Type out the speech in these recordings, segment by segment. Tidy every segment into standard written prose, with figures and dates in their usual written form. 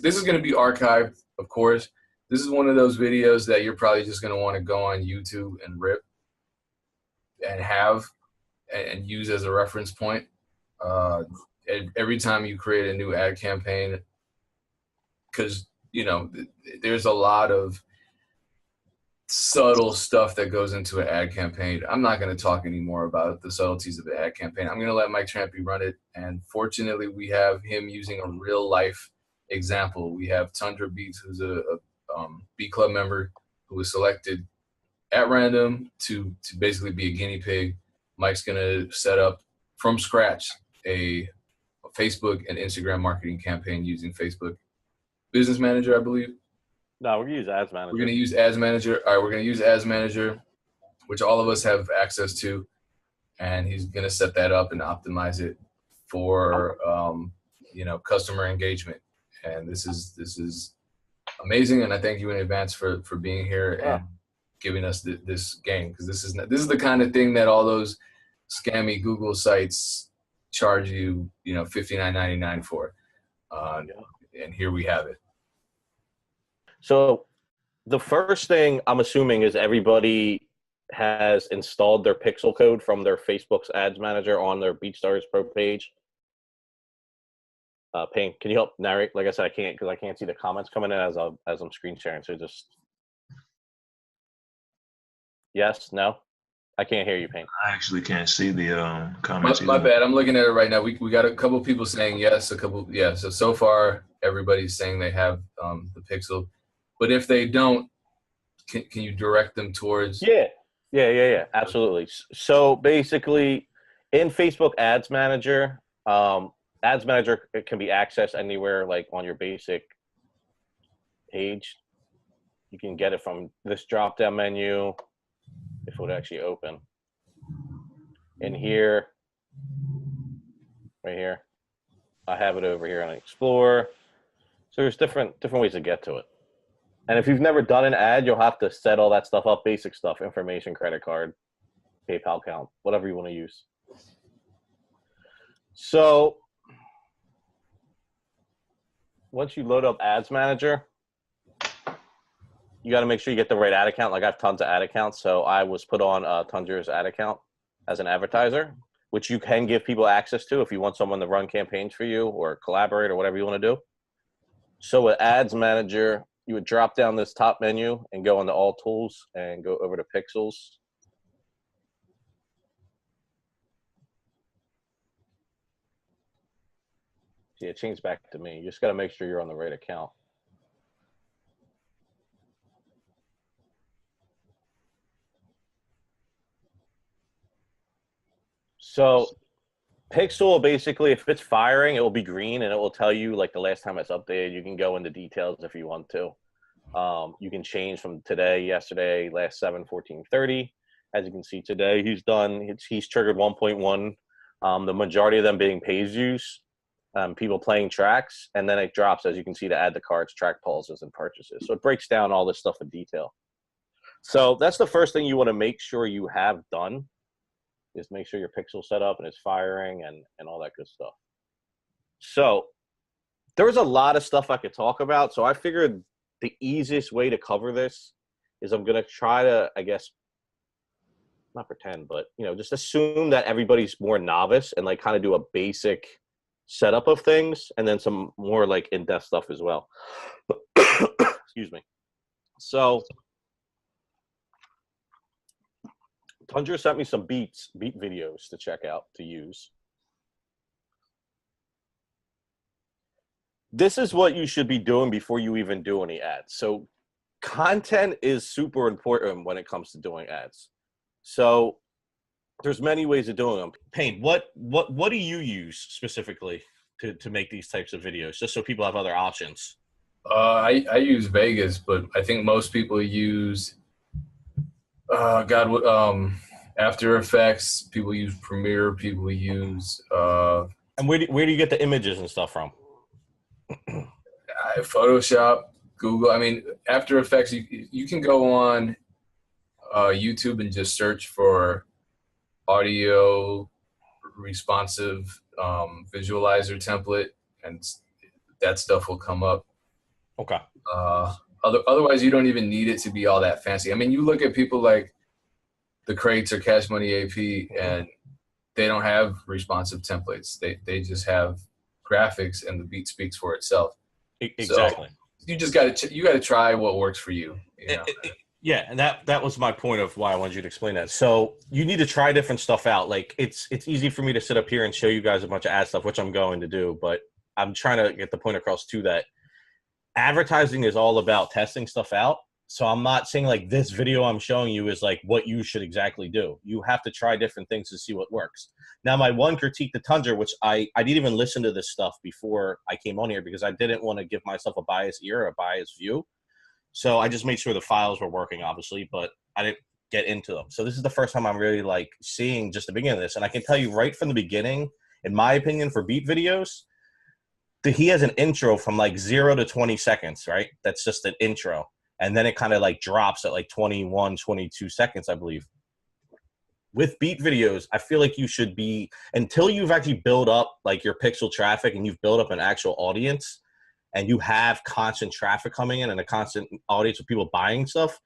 this is going to be archived, of course. This is one of those videos that you're probably just going to want to go on YouTube and rip and have and use as a reference point. Every time you create a new ad campaign, because, you know, there's a lot of subtle stuff that goes into an ad campaign. I'm not going to talk anymore about the subtleties of an ad campaign. I'm going to let Mike Trampy run it. And fortunately, we have him using a real life example. We have Tundra Beats, who's a Beat Club member who was selected at random to basically be a guinea pig. Mike's going to set up from scratch a Facebook and Instagram marketing campaign using Facebook Business Manager, I believe. No, we're going to use Ads Manager. We're going to use Ads Manager. All right, we're going to use Ads Manager, which all of us have access to, and he's going to set that up and optimize it for you know, customer engagement. And this is amazing, and I thank you in advance for being here and giving us this game, because this is the kind of thing that all those scammy Google sites charge you, you know, $59.99 for, and here we have it. So the first thing I'm assuming is everybody has installed their pixel code from their Facebook's Ads Manager on their BeatStars Pro page. Payne, can you help narrate? Like I said, I can't because I can't see the comments coming in as I'm screen sharing. So just yes, no, I can't hear you, Payne. I actually can't see the comments. My bad. I'm looking at it right now. We got a couple people saying yes, So far, everybody's saying they have the Pixel, but if they don't, can you direct them towards? Yeah, absolutely. So basically, in Facebook Ads Manager, Ads Manager, it can be accessed anywhere, like on your basic page. You can get it from this drop-down menu, if it would actually open. In here, right here, I have it over here on Explorer. So there's different ways to get to it. And if you've never done an ad, you'll have to set all that stuff up, basic stuff, information, credit card, PayPal account, whatever you want to use. So once you load up Ads Manager, you got to make sure you get the right ad account. Like I have tons of ad accounts, so I was put on Tundra's ad account as an advertiser, which you can give people access to if you want someone to run campaigns for you or collaborate or whatever you want to do. So with Ads Manager, you would drop down this top menu and go into All Tools and go over to Pixels. See, it changed back to me. You just got to make sure you're on the right account. So Pixel, basically, if it's firing, it will be green, and it will tell you, like, the last time it's updated. You can go into details if you want to. You can change from today, yesterday, last 7/14/30. As you can see today, he's triggered 1.1, the majority of them being page views, people playing tracks, and then it drops, as you can see, to add to carts, track pauses, and purchases. So it breaks down all this stuff in detail. So that's the first thing you want to make sure you have done, is make sure your Pixel set up and it's firing and all that good stuff. So there was a lot of stuff I could talk about. So I figured the easiest way to cover this is I'm going to try to, I guess, not pretend, but, you know, just assume that everybody's more novice and like kind of do a basic setup of things and then some more like in-depth stuff as well. Excuse me. So Tundra sent me some beat videos to check out, to use. This is what you should be doing before you even do any ads. So content is super important when it comes to doing ads. So there's many ways of doing them. Payne, what do you use specifically to make these types of videos, just so people have other options? I use Vegas, but I think most people use After Effects. People use Premiere. People use and where do you get the images and stuff from? Photoshop, Google. I mean, After Effects. You can go on YouTube and just search for audio responsive visualizer template, and that stuff will come up. Okay. Otherwise, you don't even need it to be all that fancy. I mean, you look at people like the Crates or Cash Money AP, and they don't have responsive templates. They just have graphics, and the beat speaks for itself. Exactly. So you just got to try what works for you. You know? Yeah, and that was my point of why I wanted you to explain that. So you need to try different stuff out. Like it's easy for me to sit up here and show you guys a bunch of ad stuff, which I'm going to do, but I'm trying to get the point across too that advertising is all about testing stuff out. So I'm not saying like this video I'm showing you is like what you should exactly do. You have to try different things to see what works. Now, my one critique to Tundra, which I didn't even listen to this stuff before I came on here because I didn't want to give myself a biased ear or a biased view. So I just made sure the files were working, obviously, but I didn't get into them. So this is the first time I'm really like seeing just the beginning of this. And I can tell you right from the beginning, in my opinion, for beat videos, he has an intro from like 0 to 20 seconds, right? That's just an intro. And then it kind of like drops at like 21, 22 seconds, I believe. With beat videos, I feel like you should be, until you've actually built up like your pixel traffic and you've built up an actual audience and you have constant traffic coming in and a constant audience of people buying stuff,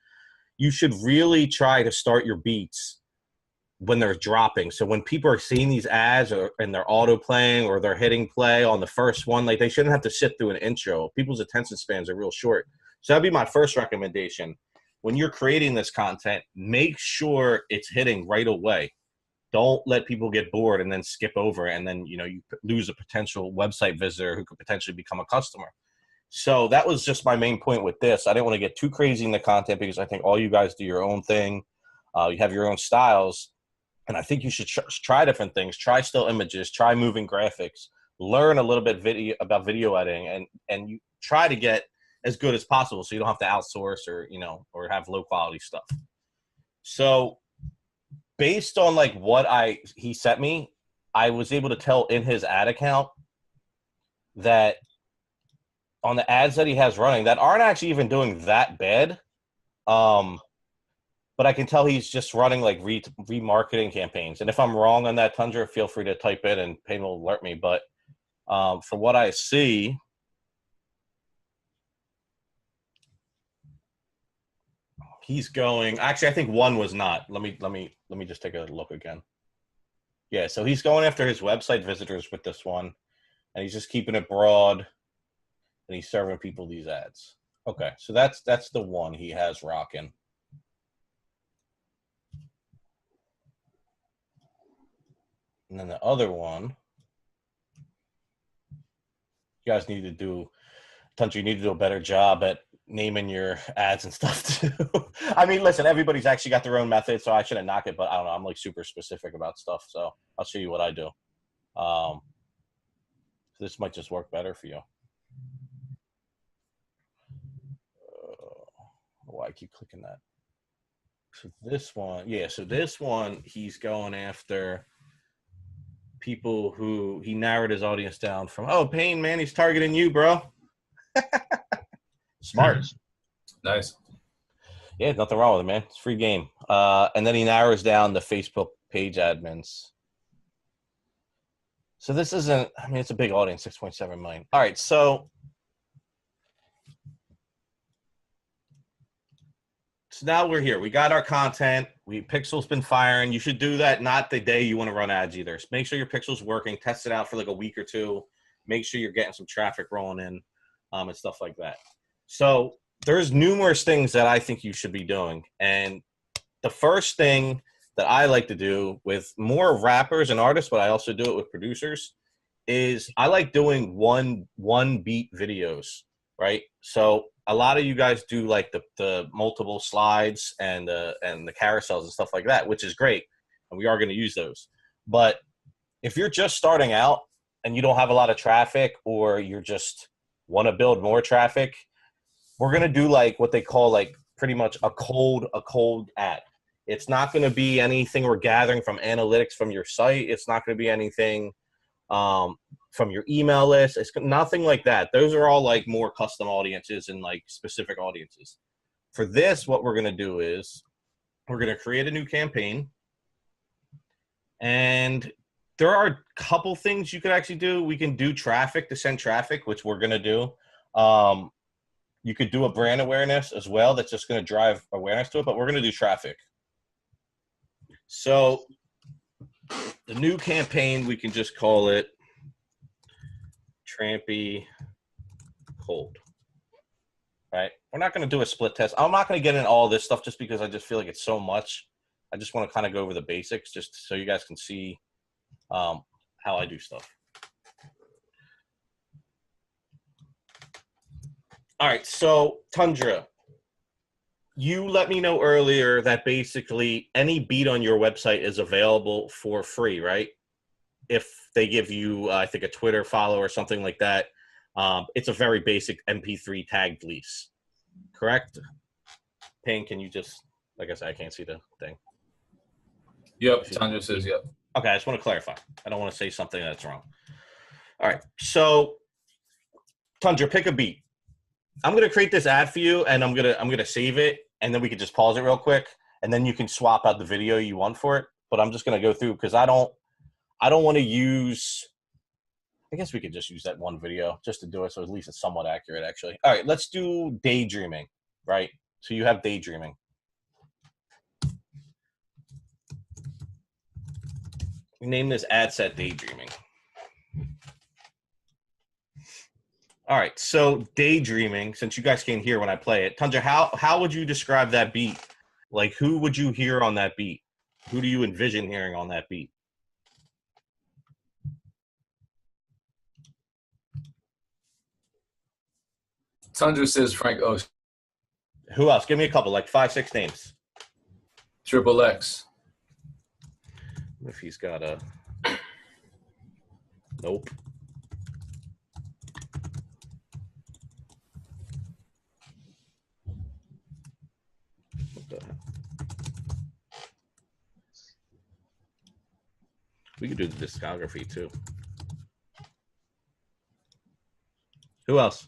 you should really try to start your beats when they're dropping. So when people are seeing these ads and they're auto playing or they're hitting play on the first one, like they shouldn't have to sit through an intro. People's attention spans are real short. So that'd be my first recommendation. When you're creating this content, make sure it's hitting right away. Don't let people get bored and then skip over and then, you lose a potential website visitor who could potentially become a customer. So that was just my main point with this. I didn't want to get too crazy in the content because I think all you guys do your own thing. You have your own styles. And I think you should try different things. Try still images. Try moving graphics. Learn a little bit about video editing, and you try to get as good as possible so you don't have to outsource or have low quality stuff. So based on like what he sent me, I was able to tell in his ad account that on the ads that he has running that aren't actually even doing that bad. But I can tell he's just running like remarketing campaigns. And if I'm wrong on that, Tundra, feel free to type in and Payne will alert me. But from what I see, he's going. Actually, I think one was not. Let me just take a look again. Yeah, so he's going after his website visitors with this one, and he's just keeping it broad, and he's serving people these ads. Okay, so that's the one he has rocking. And then the other one, you guys need to do, Tundra, you need to do a better job at naming your ads and stuff too. I mean, listen, everybody's actually got their own method, so I shouldn't knock it, but I don't know. I'm like super specific about stuff, so I'll show you what I do. So this might just work better for you. Why I keep clicking that? So this one, yeah, so this one, he's going after people who he narrowed his audience down from. Oh, Payne, man, he's targeting you, bro. Smart. Nice. Yeah, nothing wrong with it, man. It's a free game. And then he narrows down the Facebook page admins. So this isn't, I mean, it's a big audience, 6.7 million. All right, so now we're here. We got our content. Pixel's been firing. You should do that not the day you want to run ads either. So make sure your Pixel's working. Test it out for like a week or two. Make sure you're getting some traffic rolling in and stuff like that. So there's numerous things that I think you should be doing. And the first thing that I like to do with more rappers and artists, but I also do it with producers, is I like doing one beat videos, right? So a lot of you guys do like the multiple slides and the carousels and stuff like that, which is great. And we are going to use those. But if you're just starting out and you don't have a lot of traffic, or you're just want to build more traffic, we're going to do like what they call like pretty much a cold ad. It's not going to be anything we're gathering from analytics from your site. It's not going to be anything from your email list. It's nothing like that. Those are all like more custom audiences and like specific audiences. For this, what we're going to do is we're going to create a new campaign. And there are a couple things you could actually do. We can do traffic to send traffic, which we're going to do. You could do a brand awareness as well. That's just going to drive awareness to it, but we're going to do traffic. So the new campaign, we can just call it Trampy Cold. Right? We're not going to do a split test. I'm not going to get into all this stuff just because I just feel like it's so much. I just want to kind of go over the basics just so you guys can see how I do stuff. All right, so Tundra, you let me know earlier that basically any beat on your website is available for free, right? If they give you, I think, a Twitter follow or something like that. It's a very basic MP3 tagged lease, correct? Payne, can you just, like I said, I can't see the thing. Yep, Tundra says yep. Okay, I just want to clarify. I don't want to say something that's wrong. All right, so Tundra, pick a beat. I'm gonna create this ad for you, and I'm gonna save it, and then we can just pause it real quick, and then you can swap out the video you want for it. But I'm just gonna go through because I don't want to use. I guess we could just use that one video just to do it, so at least it's somewhat accurate, actually. All right, let's do daydreaming. Right. So you have daydreaming. Name this ad set daydreaming. All right, so daydreaming, since you guys can't hear when I play it, Tundra, how would you describe that beat? Like, who would you hear on that beat? Who do you envision hearing on that beat? Tundra says Frank Ocean. Who else? Give me a couple, like 5, 6 names. Triple X. If he's got a... Nope. What the hell? We could do the discography too. Who else?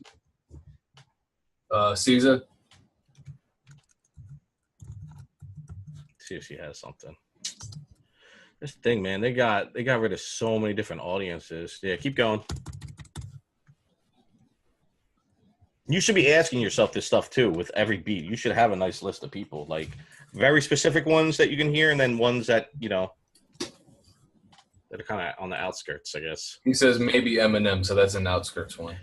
Caesar. See if she has something. This thing, man, they got rid of so many different audiences. Yeah, keep going. You should be asking yourself this stuff too with every beat. You should have a nice list of people, like very specific ones that you can hear, and then ones that, you know, that are kind of on the outskirts, I guess. He says maybe Eminem, so that's an outskirts one.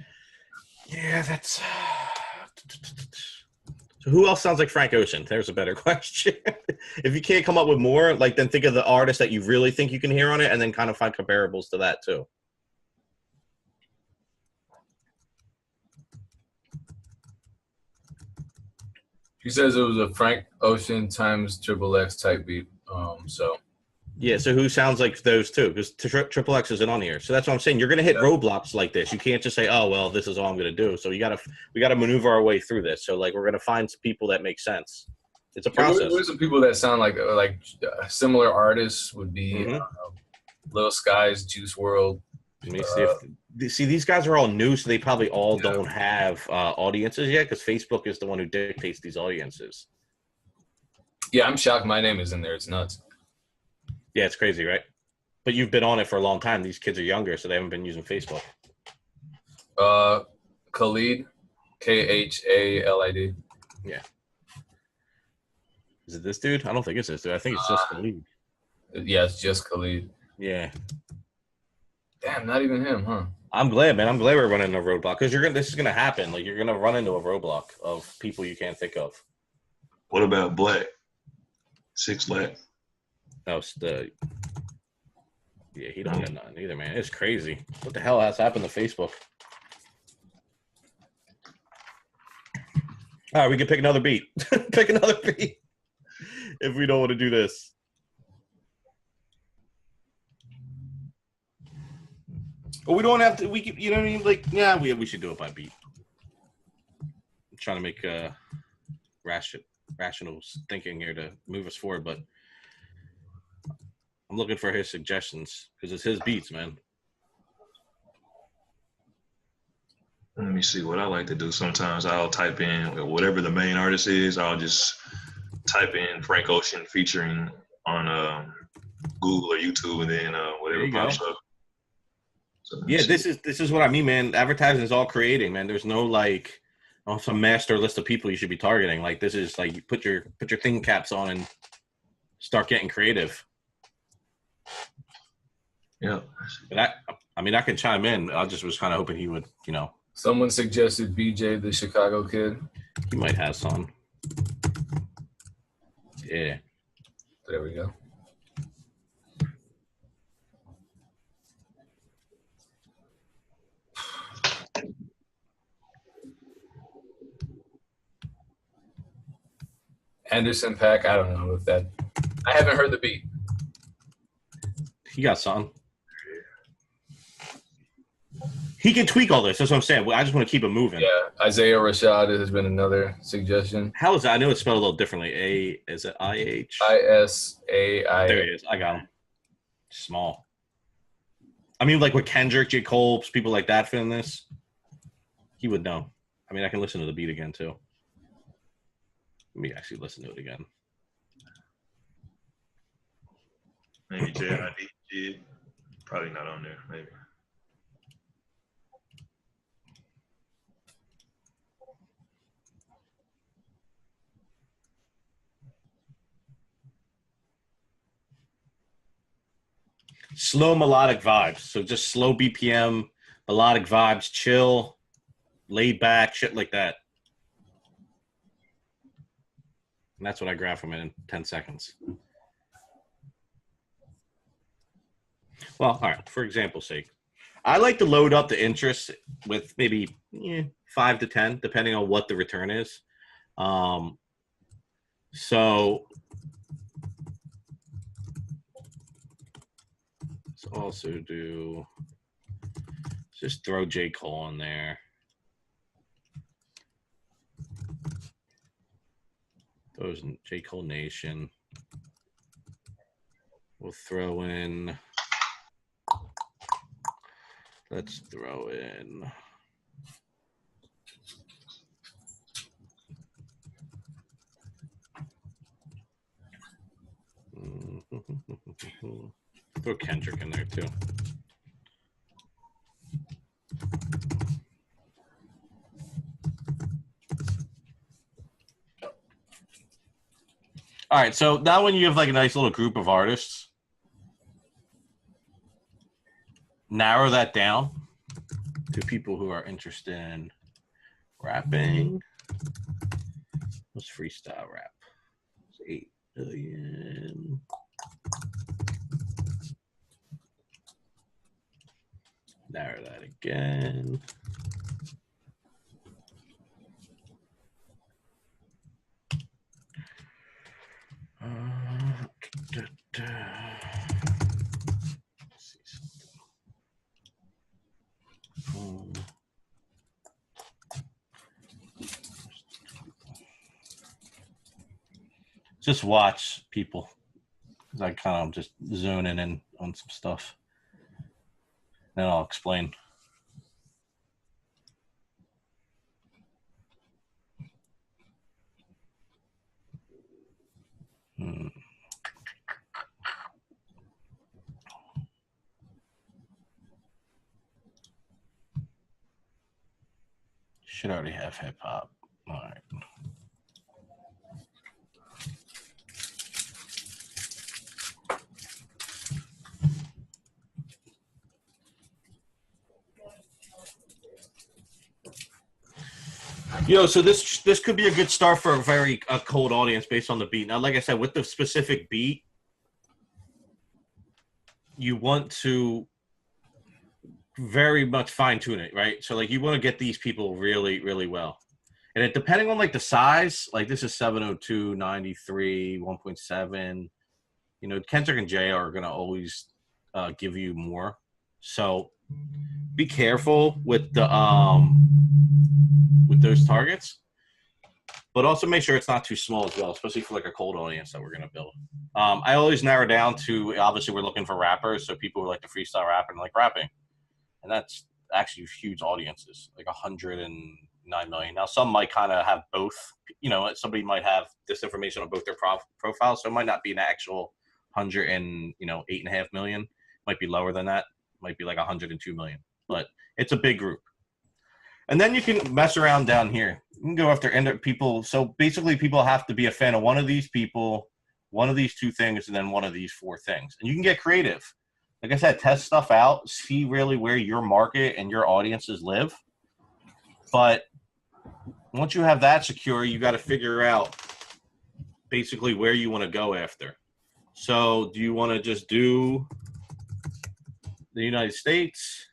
Yeah, that's. So who else sounds like Frank Ocean? There's a better question. If you can't come up with more, like, then think of the artist that you really think you can hear on it, and then kind of find comparables to that too. He says it was a Frank Ocean times Triple X type beat. So. Yeah, so who sounds like those two? Because Triple X isn't on here. So that's what I'm saying. You're going to hit roadblocks like this. You can't just say, oh, well, this is all I'm going to do. So we got to maneuver our way through this. So, like, we're going to find some people that make sense. It's a process. There's some people that sound like similar artists would be Lil Skies, Juice WRLD. Let me see if these guys are all new, so they probably all don't have audiences yet because Facebook is the one who dictates these audiences. Yeah, I'm shocked my name is in there. It's nuts. Yeah, it's crazy, right? But you've been on it for a long time. These kids are younger, so they haven't been using Facebook. Khalid, Khalid. Yeah. Is it this dude? I don't think it's this dude. I think it's just Khalid. Yeah, it's just Khalid. Yeah. Damn, not even him, huh? I'm glad, man. I'm glad we're running a roadblock because this is gonna happen. Like, you're gonna run into a roadblock of people you can't think of. What about Black? 6 Black. Yeah, he don't get nothing either, man. It's crazy. What the hell has happened to Facebook? All right, we can pick another beat. Pick another beat if we don't want to do this. Well, we don't have to. We can, you know what I mean? Like, yeah, we should do it by beat. I'm trying to make rational thinking here to move us forward, but I'm looking for his suggestions because it's his beats, man. Let me see what I like to do. Sometimes I'll type in whatever the main artist is. I'll just type in Frank Ocean featuring on Google or YouTube, and then whatever pops up. So yeah, this is what I mean, man. Advertising is all creating, man. There's no like on some master list of people you should be targeting. Like this is like you put your thing caps on and start getting creative. Yeah. But I can chime in. I just was kind of hoping he would, Someone suggested BJ, the Chicago kid. he might have some. Yeah. There we go. Anderson .Paak. I don't know if that. I haven't heard the beat. He got some. He can tweak all this. That's what I'm saying. I just want to keep it moving. Yeah, Isaiah Rashad has been another suggestion. How is that? I know it's spelled a little differently. Is it IH? ISAI. There he is. I got him. Small. I mean, like with Kendrick, J. Cole, people like that fit in this, he would know. I mean, I can listen to the beat again, too. Let me actually listen to it again. Maybe JID. Probably not on there, maybe. Slow melodic vibes. So just slow BPM, melodic vibes, chill, laid back, shit like that. And that's what I grab from it in 10 seconds. Well, all right, for example's sake, I like to load up the interest with maybe 5 to 10, depending on what the return is. So let's also do, just throw J. Cole in there. Those J. Cole Nation. We'll throw in, let's throw in throw Kendrick in there too. All right, so now when you have like a nice little group of artists, narrow that down to people who are interested in rapping. What's freestyle rap? It's 8 billion. Narrow that again. Just watch people, because I kind of just zoning in on some stuff. Then I'll explain. Should already have hip hop. All right. So this could be a good start for a very cold audience based on the beat. Now, like I said, with the specific beat, you want to very much fine tune it, right? So like you want to get these people really, really well. And it depending on like the size, like this is 702, 93, 1.7. Kendrick and Jay are gonna always give you more. So be careful with the with those targets, but also make sure it's not too small as well, especially for like a cold audience that we're going to build. I always narrow down to, obviously we're looking for rappers, so people who like to freestyle rap and like rapping, and that's actually huge audiences, like 109 million. Now some might kind of have both, somebody might have this information on both their profiles, so it might not be an actual 8.5 million, it might be lower than that, it might be like 102 million, but it's a big group. And then you can mess around down here. You can go after people. So basically, people have to be a fan of one of these people, one of these two things, and then one of these four things. And you can get creative. Like I said, test stuff out, see really where your market and your audiences live. But once you have that secure, you got to figure out basically where you want to go after. So do you want to just do the United States?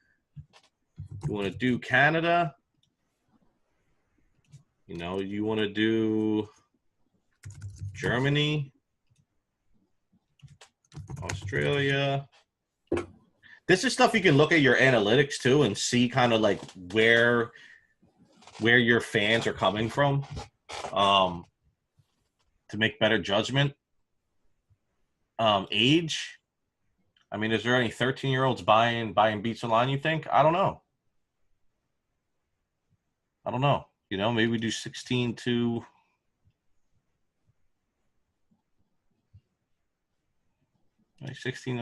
You want to do Canada? You know, you want to do Germany, Australia. This is stuff you can look at your analytics too and see kind of like where your fans are coming from, to make better judgment. Age. I mean, is there any 13-year-olds buying beats online, you think? I don't know. You know, maybe we do 16 to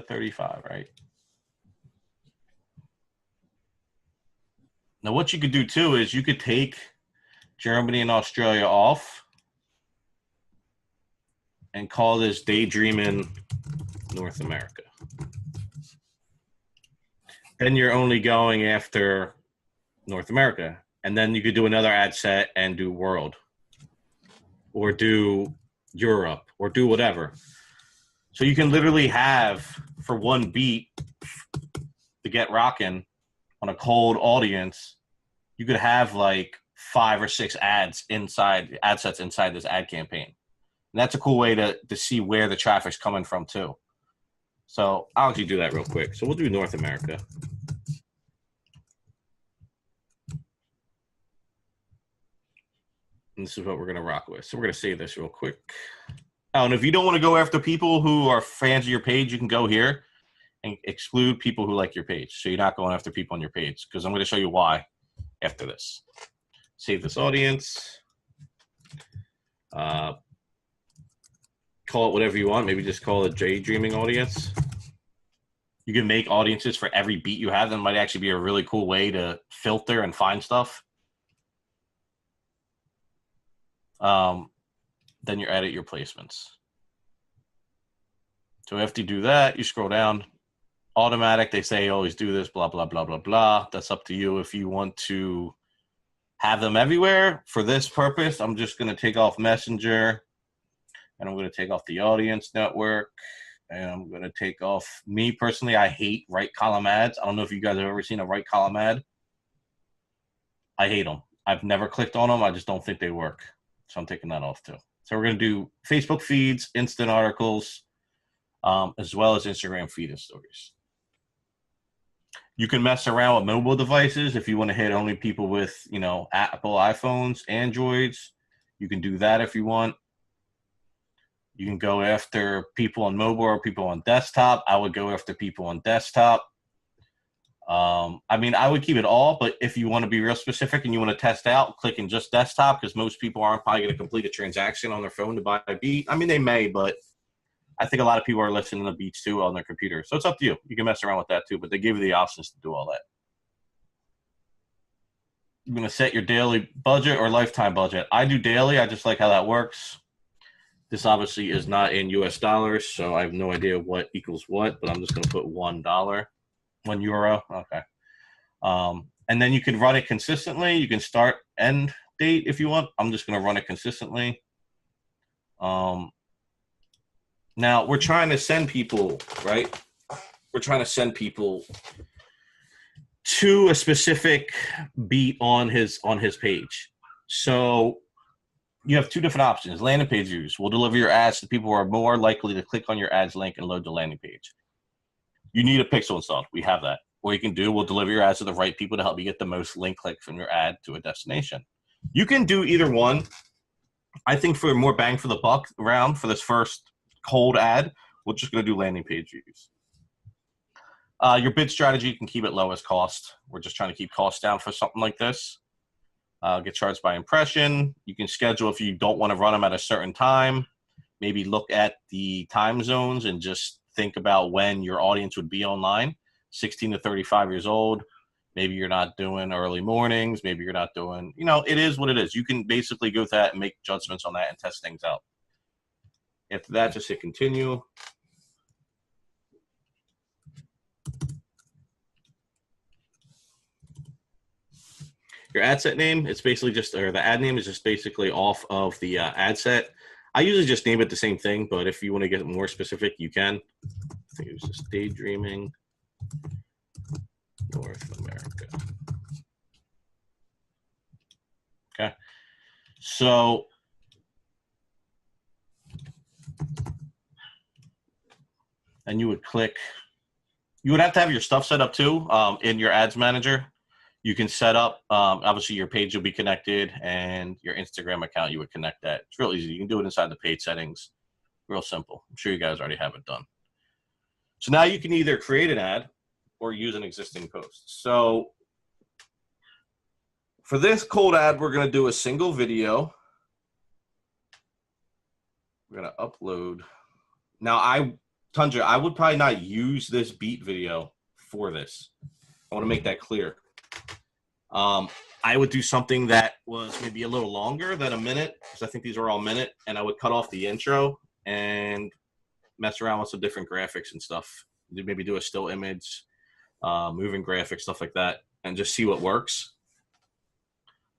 35, right? Now, what you could do too is you could take Germany and Australia off and call this Daydreaming North America. Then you're only going after North America. And then you could do another ad set and do world or do Europe or do whatever. So you can literally have, for one beat to get rocking on a cold audience, you could have like 5 or 6 ad sets inside this ad campaign. And that's a cool way to see where the traffic's coming from too. So I'll actually do that real quick. So we'll do North America. And this is what we're going to rock with. So we're going to save this real quick. Oh, and if you don't want to go after people who are fans of your page, you can go here and exclude people who like your page. So you're not going after people on your page, because I'm going to show you why after this. Save this audience. Call it whatever you want. Maybe just call it Daydreaming audience. You can make audiences for every beat you have. That might actually be a really cool way to filter and find stuff. Then you edit your placements. So after you do that, you scroll down. Automatic, they say always do this, blah, blah, blah, blah, blah. That's up to you if you want to have them everywhere. For this purpose, I'm just going to take off Messenger, and I'm going to take off the audience network, and I'm going to take off, me personally, I hate right column ads. I don't know if you guys have ever seen a right column ad. I hate them. I've never clicked on them. I just don't think they work. So I'm taking that off too. So we're going to do Facebook feeds, instant articles, as well as Instagram feed and stories. You can mess around with mobile devices if you want to hit only people with, you know, Apple iPhones, Androids. You can do that if you want. You can go after people on mobile or people on desktop. I would go after people on desktop. I mean, I would keep it all, but if you want to be real specific and you want to test out, click in just desktop, because most people aren't probably going to complete a transaction on their phone to buy a beat. I mean, they may, but I think a lot of people are listening to beats too on their computer. So it's up to you. You can mess around with that too, but they give you the options to do all that. You're going to set your daily budget or lifetime budget. I do daily. I just like how that works. This obviously is not in US dollars, so I have no idea what equals what, but I'm just going to put $1. €1. Okay. And then you can run it consistently. You can start end date if you want. I'm just going to run it consistently. Now we're trying to send people, right? We're trying to send people to a specific beat on his page. So you have 2 different options. Landing page views will deliver your ads to people who are more likely to click on your ads link and load the landing page. You need a pixel installed. We have that. What you can do, we'll deliver your ads to the right people to help you get the most link clicks from your ad to a destination. You can do either one. I think for more bang for the buck around for this first cold ad, we're just going to do landing page views. Your bid strategy, you can keep it low as cost. We're just trying to keep costs down for something like this. Get charged by impression. You can schedule if you don't want to run them at a certain time. Maybe look at the time zones and just think about when your audience would be online. 16 to 35 years old. Maybe you're not doing early mornings. Maybe you're not doing, it is what it is. You can basically go with that and make judgments on that and test things out. After that, just hit continue. Your ad set name, it's basically just, or the ad name is just basically off of the ad set. I usually just name it the same thing, but if you want to get more specific, you can. I think it was just Daydreaming North America. Okay. So and you would click, you would have to have your stuff set up too in your ads manager. You can set up, obviously your page will be connected and your Instagram account, you would connect that. It's real easy. You can do it inside the page settings. Real simple. I'm sure you guys already have it done. So now you can either create an ad or use an existing post. So for this cold ad, we're going to do a single video. We're going to upload. Now, Tundra, I would probably not use this beat video for this. I want to make that clear. I would do something that was maybe a little longer than a minute, because I think these are all a minute, and I would cut off the intro and mess around with some different graphics and stuff. Maybe do a still image, moving graphics, stuff like that, and just see what works.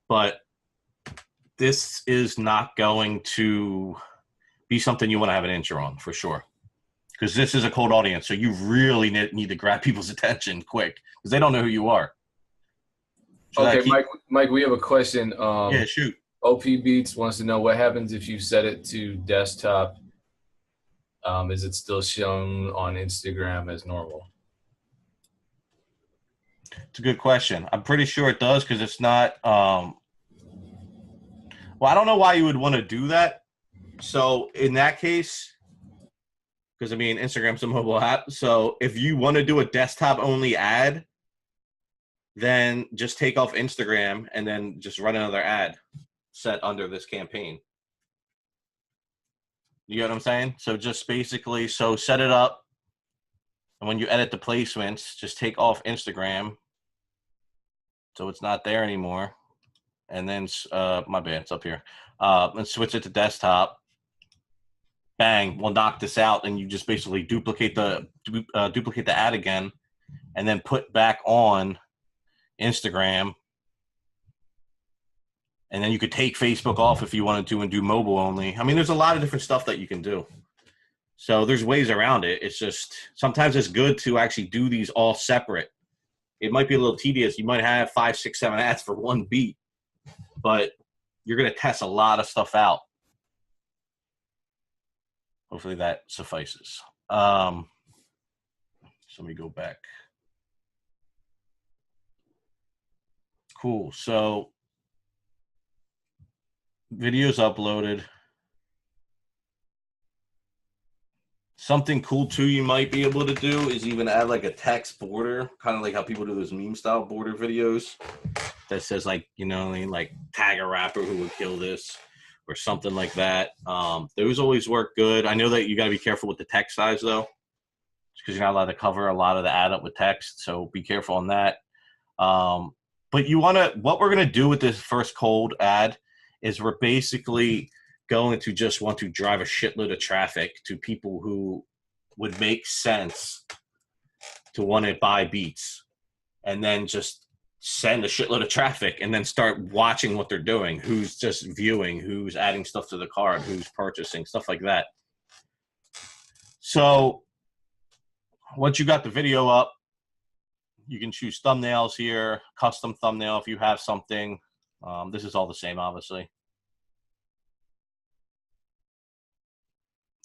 But this is not going to be something you want to have an intro on, for sure. Because this is a cold audience, so you really need to grab people's attention quick, because they don't know who you are. Okay, Mike, we have a question. Yeah, shoot. OP Beats wants to know what happens if you set it to desktop. Is it still shown on Instagram as normal? It's a good question. I'm pretty sure it does, because it's not. Well, I don't know why you would want to do that. So in that case, because I mean, Instagram's a mobile app. So if you want to do a desktop only ad, then just take off Instagram and then just run another ad set under this campaign. You get what I'm saying? So just basically, so set it up. And when you edit the placements, just take off Instagram. So it's not there anymore. And then, my bad, it's up here. And switch it to desktop. Bang, we'll knock this out. And you just basically duplicate the ad again. And then put back on Instagram, and then you could take Facebook off if you wanted to and do mobile only. I mean, there's a lot of different stuff that you can do. So there's ways around it. It's just sometimes it's good to actually do these all separate. It might be a little tedious. You might have 5, 6, 7 ads for one beat, but you're going to test a lot of stuff out. Hopefully that suffices. So let me go back. Cool. So videos uploaded. Something cool too you might be able to do is even add like a text border, kind of like how people do those meme style border videos that says like, like tag a rapper who would kill this or something like that. Those always work good. I know that you got to be careful with the text size though, because you're not allowed to cover a lot of the ad up with text. So be careful on that. But what we're going to do with this first cold ad is we're basically going to just want to drive a shitload of traffic to people who would make sense to want to buy beats, and then just send a shitload of traffic and then start watching what they're doing, who's just viewing, who's adding stuff to the cart, who's purchasing, stuff like that. So once you got the video up, you can choose thumbnails here, custom thumbnail if you have something. This is all the same, obviously.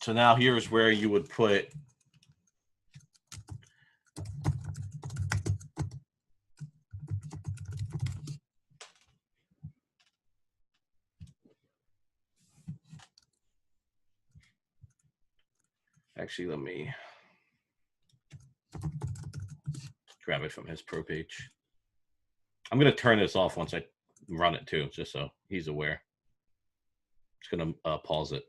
So now here's where you would put actually, let me grab it from his pro page. I'm going to turn this off once I run it too, just so he's aware. Just going to pause it.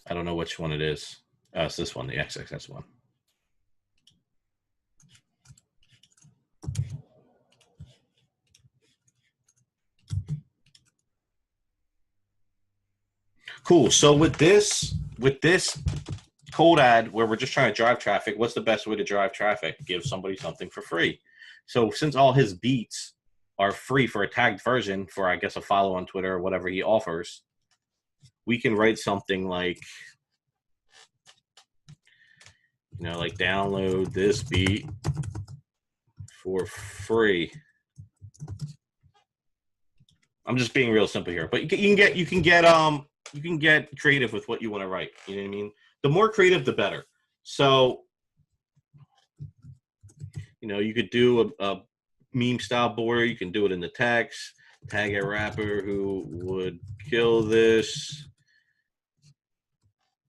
I don't know which one it is. It's this one, the XXS one. Cool. So with this cold ad where we're just trying to drive traffic, what's the best way to drive traffic? Give somebody something for free. So since all his beats are free for a tagged version for, I guess, a follow on Twitter or whatever he offers, we can write something like, you know, like download this beat for free. I'm just being real simple here, but you can get creative with what you want to write. You know what I mean? The more creative, the better. So, you know, you could do a meme style border. You can do it in the text. Tag a rapper who would kill this.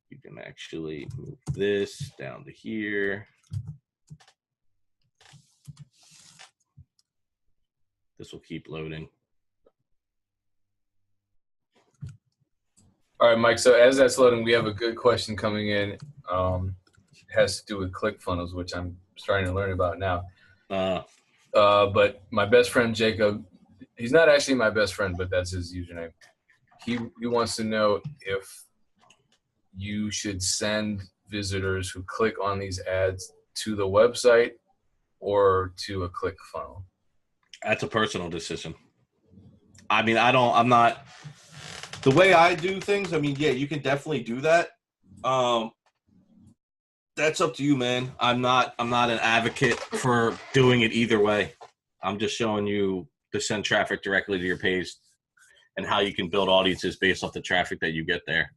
You can actually move this down to here. This will keep loading. All right, Mike. So as that's loading, we have a good question coming in. It has to do with ClickFunnels, which I'm starting to learn about now. But my best friend Jacob, he's not actually my best friend, but that's his username. He wants to know if you should send visitors who click on these ads to the website or to a ClickFunnel. That's a personal decision. I mean, I'm not. The way I do things, I mean, yeah, you can definitely do that. That's up to you, man. I'm not an advocate for doing it either way. I'm just showing you to send traffic directly to your page and how you can build audiences based off the traffic that you get there.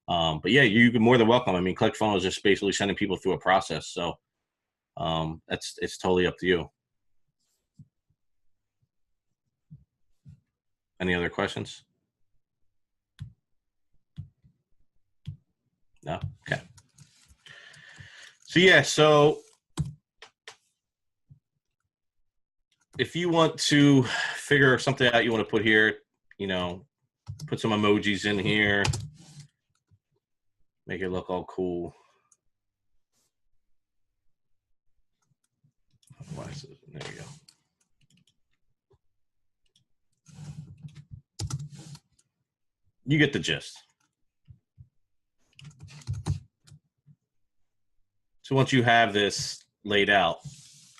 But yeah, you're more than welcome. I mean, ClickFunnels is just basically sending people through a process. So it's totally up to you. Any other questions? No? Okay. So yeah, so if you want to figure something out you want to put here, you know, put some emojis in here, make it look all cool. Why is it? There you go. You get the gist. So once you have this laid out,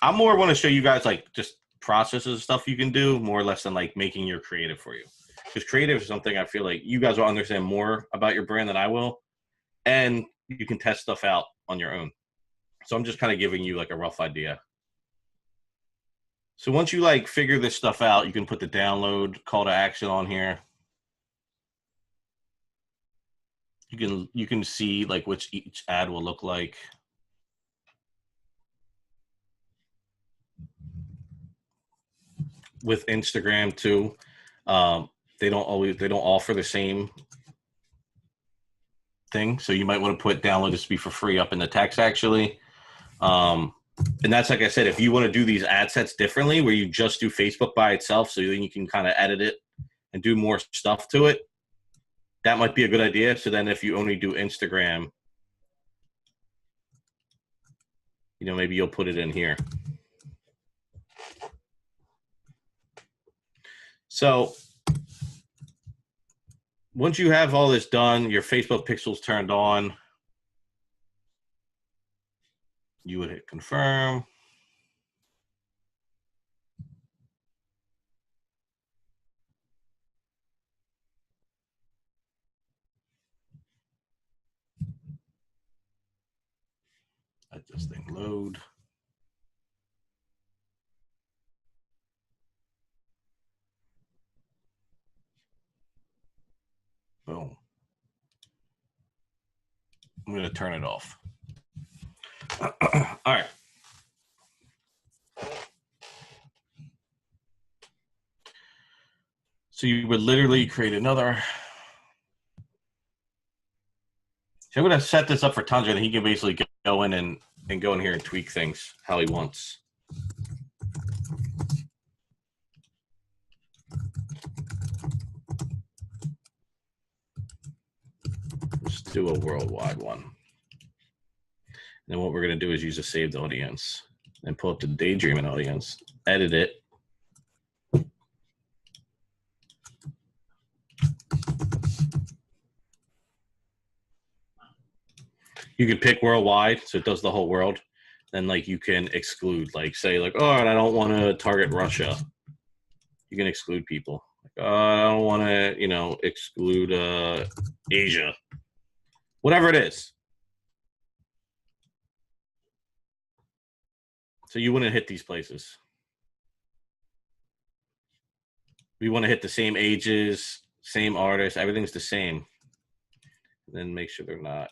I more want to show you guys like just processes and stuff you can do more or less than like making your creative for you. Because creative is something I feel like you guys will understand more about your brand than I will. And you can test stuff out on your own. So I'm just kind of giving you like a rough idea. So once you like figure this stuff out, you can put the download call to action on here. You can see like which each ad will look like. With Instagram too, they don't offer the same thing. So you might want to put download this to be for free up in the text actually. And that's like I said, if you want to do these ad sets differently where you just do Facebook by itself, so then you can kind of edit it and do more stuff to it, that might be a good idea. So then if you only do Instagram, you know, maybe you'll put it in here. So once you have all this done, your Facebook pixels turned on, you would hit confirm. Let this thing load. Boom. I'm going to turn it off. All right. So you would literally create another. So I'm going to set this up for Tundra, and he can basically go in and go in here and tweak things how he wants. Let's do a worldwide one. Then what we're going to do is use a saved audience and pull up the Daydreaming audience, edit it. You can pick worldwide, so it does the whole world. Then, like, you can exclude, like, say, like, oh, I don't want to target Russia. You can exclude people. Like, I don't want to, you know, exclude Asia. Whatever it is. So you wouldn't hit these places. We want to hit the same ages, same artists. Everything's the same. And then make sure they're not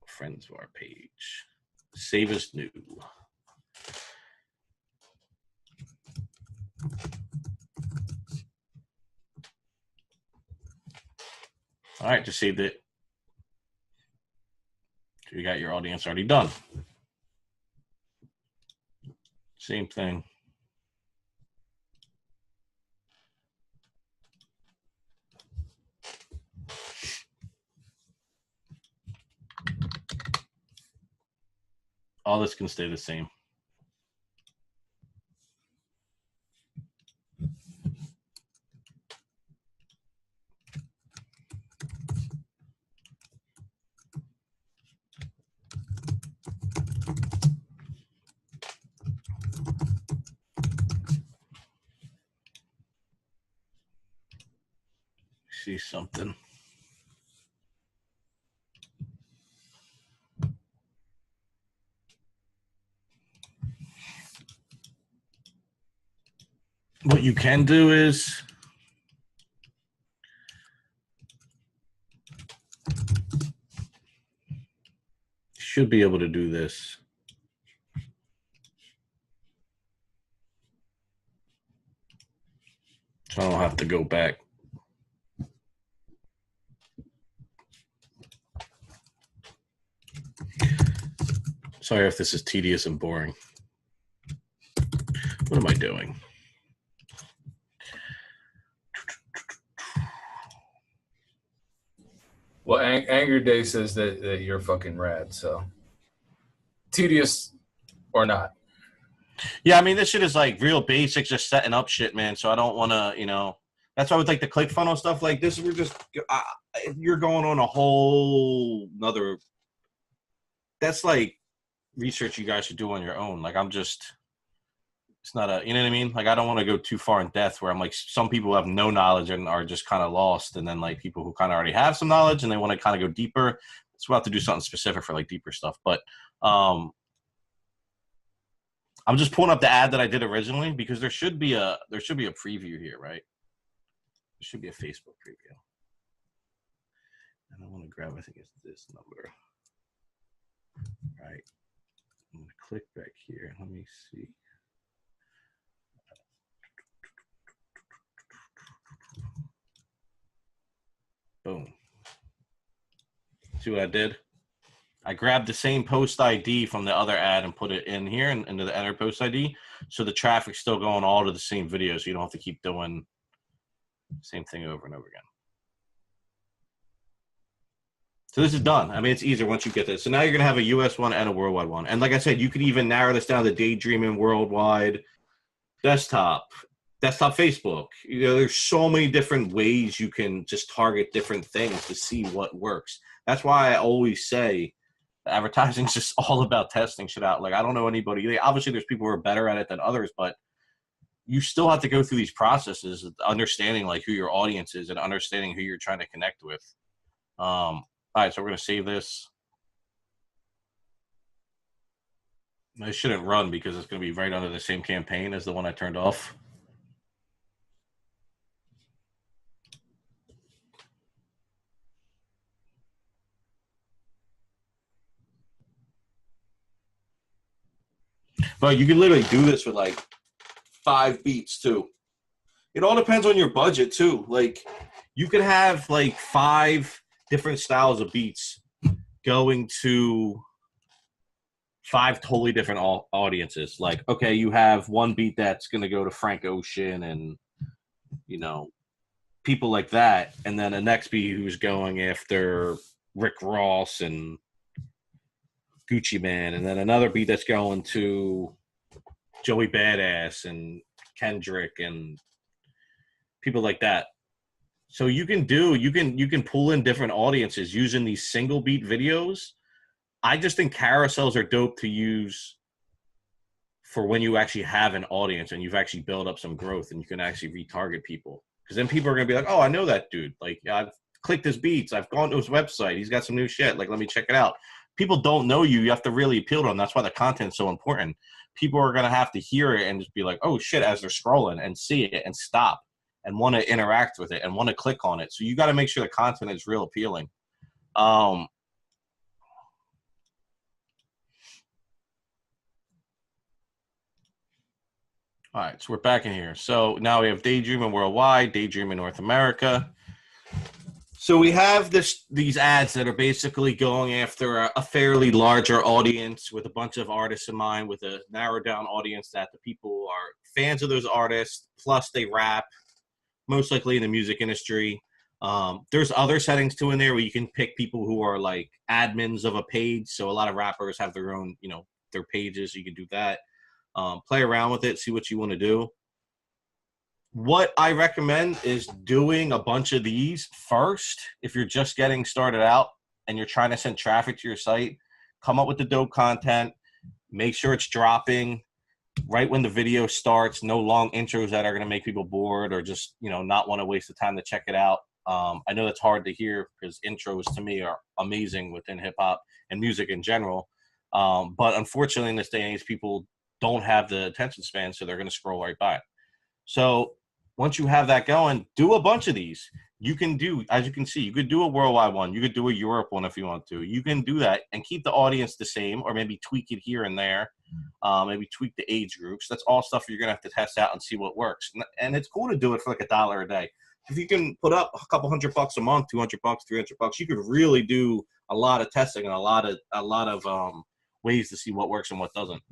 friends of our page. Save as new. All right, just saved it. So you got your audience already done. Same thing. All this can stay the same. See something. What you can do is should be able to do this. So I don't have to go back. Sorry if this is tedious and boring. What am I doing? Well, Anger Day says that you're fucking rad, so tedious or not. Yeah, I mean, this shit is like real basic, just setting up shit, man. So I don't want to, you know, that's why with like the ClickFunnels stuff like this, we're just, you're going on a whole nother, that's like research you guys should do on your own. Like, I'm just, it's not a, you know what I mean? Like, I don't want to go too far in depth where I'm like, some people have no knowledge and are just kind of lost. And then like people who kind of already have some knowledge and they want to kind of go deeper. So we'll have to do something specific for like deeper stuff. But I'm just pulling up the ad that I did originally because there should be a preview here, right? There should be a Facebook preview. And I want to grab, I think it's this number. All right. I'm going to click back here. Let me see. Boom. See what I did? I grabbed the same post ID from the other ad and put it in here and into the enter post ID. So the traffic's still going all to the same video. So you don't have to keep doing the same thing over and over again. So this is done. I mean, it's easier once you get this. So now you're going to have a US one and a worldwide one. And like I said, you could even narrow this down to Daydreaming worldwide, desktop Facebook. You know, there's so many different ways you can just target different things to see what works. That's why I always say advertising is just all about testing shit out. Like, I don't know anybody. Obviously, there's people who are better at it than others, but you still have to go through these processes of understanding like who your audience is and understanding who you're trying to connect with. All right, so we're going to save this. I shouldn't run because it's going to be right under the same campaign as the one I turned off. But you can literally do this with like 5 beats too. It all depends on your budget too. Like, you could have like 5 different styles of beats going to 5 totally different audiences. Like, okay, you have one beat that's going to go to Frank Ocean and, you know, people like that. And then the next beat who's going after Rick Ross and Gucci Man, and then another beat that's going to Joey Badass and Kendrick and people like that. So you can pull in different audiences using these single beat videos. I just think carousels are dope to use for when you actually have an audience and you've actually built up some growth and you can actually retarget people. Because then people are going to be like, oh, I know that dude. Like, I've clicked his beats. I've gone to his website. He's got some new shit. Like, let me check it out. People don't know you. You have to really appeal to them. That's why the content's so important. People are going to have to hear it and just be like, oh, shit, as they're scrolling and see it and stop and want to interact with it and want to click on it. So you got to make sure the content is real appealing. All right, so we're back in here. So now we have Daydreaming Worldwide, Daydreaming North America. So we have these ads that are basically going after a fairly larger audience with a bunch of artists in mind, with a narrowed down audience that the people are fans of those artists, plus they rap, most likely in the music industry. There's other settings too in there where you can pick people who are like admins of a page. So a lot of rappers have their own, their pages. So you can do that. Play around with it, see what you want to do. What I recommend is doing a bunch of these first. If you're just getting started out and you're trying to send traffic to your site, come up with the dope content, make sure it's dropping right when the video starts, no long intros that are going to make people bored or just, not want to waste the time to check it out. I know that's hard to hear because intros to me are amazing within hip hop and music in general. But unfortunately in this day and age, people don't have the attention span, so they're going to scroll right by it. So once you have that going, do a bunch of these. You can do, as you can see, you could do a worldwide one. You could do a Europe one if you want to. You can do that and keep the audience the same or maybe tweak it here and there. Maybe tweak the age groups. That's all stuff you're going to have to test out and see what works. And it's cool to do it for like $1 a day. If you can put up a couple $100 a month, $200, $300, you could really do a lot of testing and a lot of ways to see what works and what doesn't.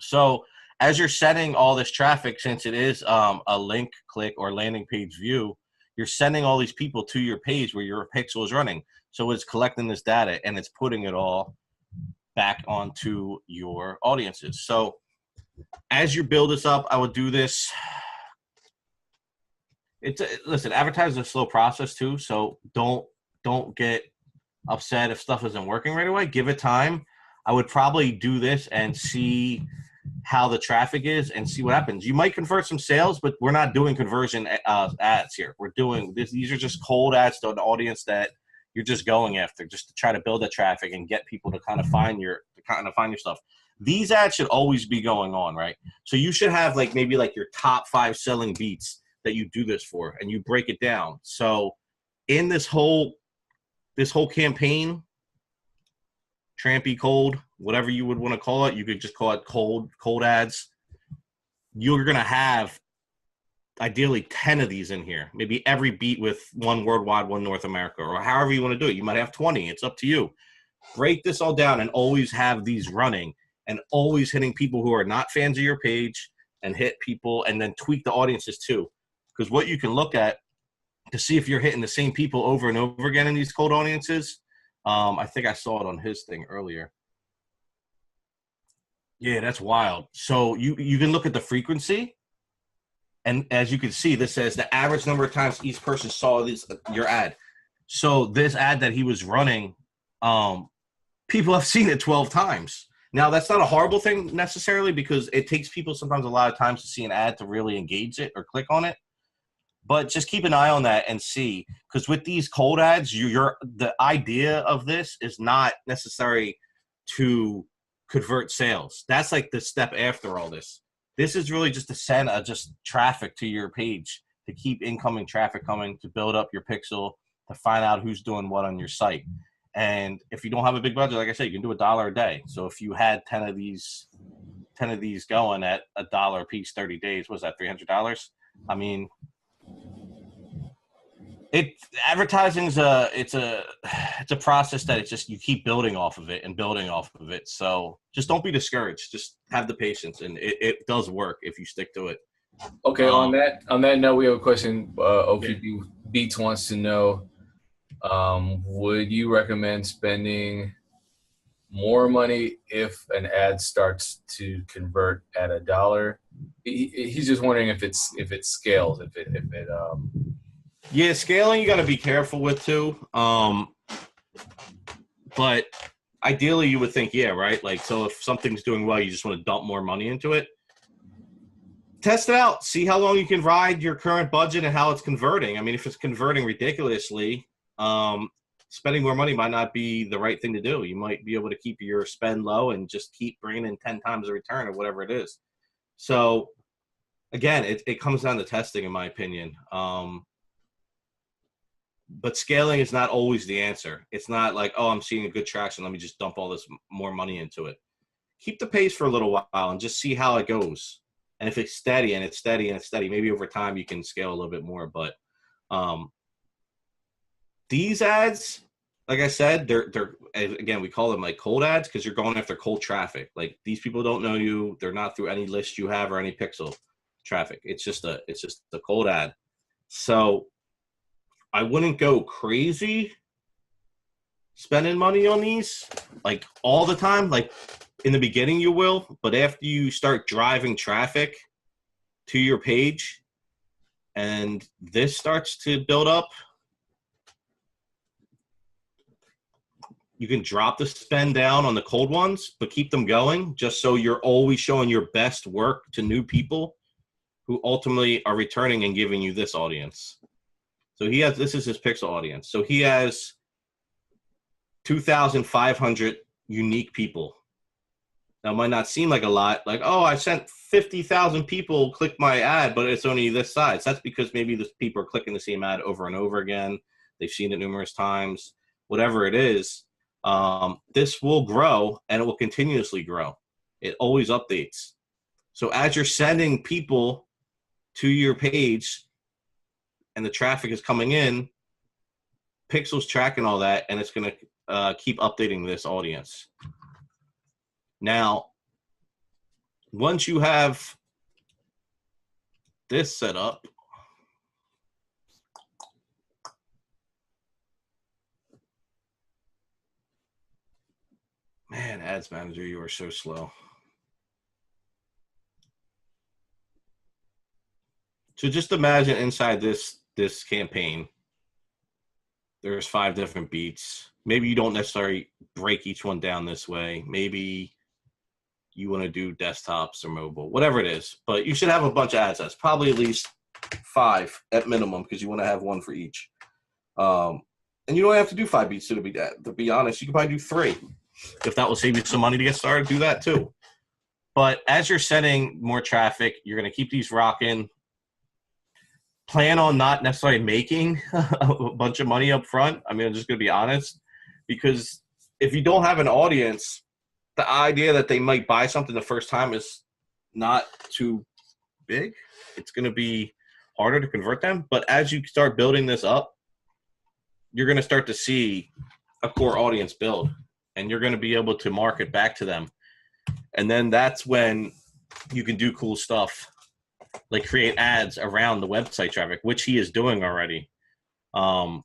So as you're setting all this traffic, since it is a link click or landing page view, you're sending all these people to your page where your pixel is running. So it's collecting this data and it's putting it all back onto your audiences. So as you build this up, I would do this. Listen, advertising is a slow process too. So don't get upset if stuff isn't working right away. Give it time. I would probably do this and see how the traffic is and see what happens. You might convert some sales, but we're not doing conversion ads here. We're doing this. These are just cold ads to an audience that you're just going after, just to try to build that traffic and get people to kind of find your stuff. These ads should always be going on, right? So you should have maybe your top 5 selling beats that you do this for, and you break it down. So in this whole campaign, Trampy Cold, whatever you would want to call it, you could just call it cold ads. You're going to have ideally 10 of these in here, maybe every beat with one worldwide, one North America, or however you want to do it. You might have 20. It's up to you. Break this all down and always have these running and always hitting people who are not fans of your page and hit people, and then tweak the audiences too. Because what you can look at to see if you're hitting the same people over and over again in these cold audiences, I think I saw it on his thing earlier. Yeah, that's wild. So you can look at the frequency, and as you can see, this says the average number of times each person saw your ad. So this ad that he was running, people have seen it 12 times. Now, that's not a horrible thing necessarily, because it takes people sometimes a lot of times to see an ad to really engage it or click on it. But just keep an eye on that and see, because with these cold ads, the idea of this is not necessary to convert sales. That's the step after all this. This is really just to send just traffic to your page, to keep incoming traffic coming, to build up your pixel, to find out who's doing what on your site. And if you don't have a big budget, like I said, you can do $1 a day. So if you had 10 of these going at $1 a piece, 30 days, was that $300? I mean, advertising is it's a process that it's just, you keep building off of it and building off of it. So just don't be discouraged. Just have the patience, and it does work if you stick to it. Okay. On that note, we have a question. OPP Beats wants to know, would you recommend spending more money if an ad starts to convert at $1. He's just wondering if it scales, if it Yeah, scaling you got to be careful with too. But ideally, you would think, yeah, right. Like, so if something's doing well, you just want to dump more money into it. Test it out. See how long you can ride your current budget and how it's converting. I mean, if it's converting ridiculously, spending more money might not be the right thing to do. You might be able to keep your spend low and just keep bringing in 10 times the return or whatever it is. So, again, it comes down to testing, in my opinion. But scaling is not always the answer. It's not like, oh, I'm seeing a good traction, let me just dump all this more money into it. Keep the pace for a little while and just see how it goes. And if it's steady and it's steady and it's steady, maybe over time you can scale a little bit more. But these ads, like I said, they're again, we call them like cold ads because you're going after cold traffic. Like, these people don't know you. They're not through any list you have or any pixel traffic. It's just a cold ad. So I wouldn't go crazy spending money on these like all the time. Like, in the beginning you will, but after you start driving traffic to your page and this starts to build up, you can drop the spend down on the cold ones, but keep them going just so you're always showing your best work to new people who ultimately are returning and giving you this audience. So this is his pixel audience. So he has 2,500 unique people. Now, it might not seem like a lot, like, oh, I sent 50,000 people click my ad, but it's only this size. That's because maybe the people are clicking the same ad over and over again. They've seen it numerous times. Whatever it is, this will grow, and it will continuously grow. It always updates. So as you're sending people to your page and the traffic is coming in, Pixel's tracking all that, and it's going to keep updating this audience. Now, once you have this set up, man, Ads Manager, you are so slow. So just imagine inside this campaign, there's 5 different beats. Maybe you don't necessarily break each one down this way. Maybe you want to do desktops or mobile, whatever it is. But you should have a bunch of ad sets, probably at least 5 at minimum, because you want to have one for each. And you don't have to do 5 beats to be honest. You can probably do 3. If that will save you some money to get started, do that too. But as you're sending more traffic, you're going to keep these rocking. Plan on not necessarily making a bunch of money up front. I mean, I'm just going to be honest, because if you don't have an audience, the idea that they might buy something the first time is not too big. It's going to be harder to convert them. But as you start building this up, you're going to start to see a core audience build, and you're going to be able to market back to them. And then that's when you can do cool stuff, like create ads around the website traffic, which he is doing already. And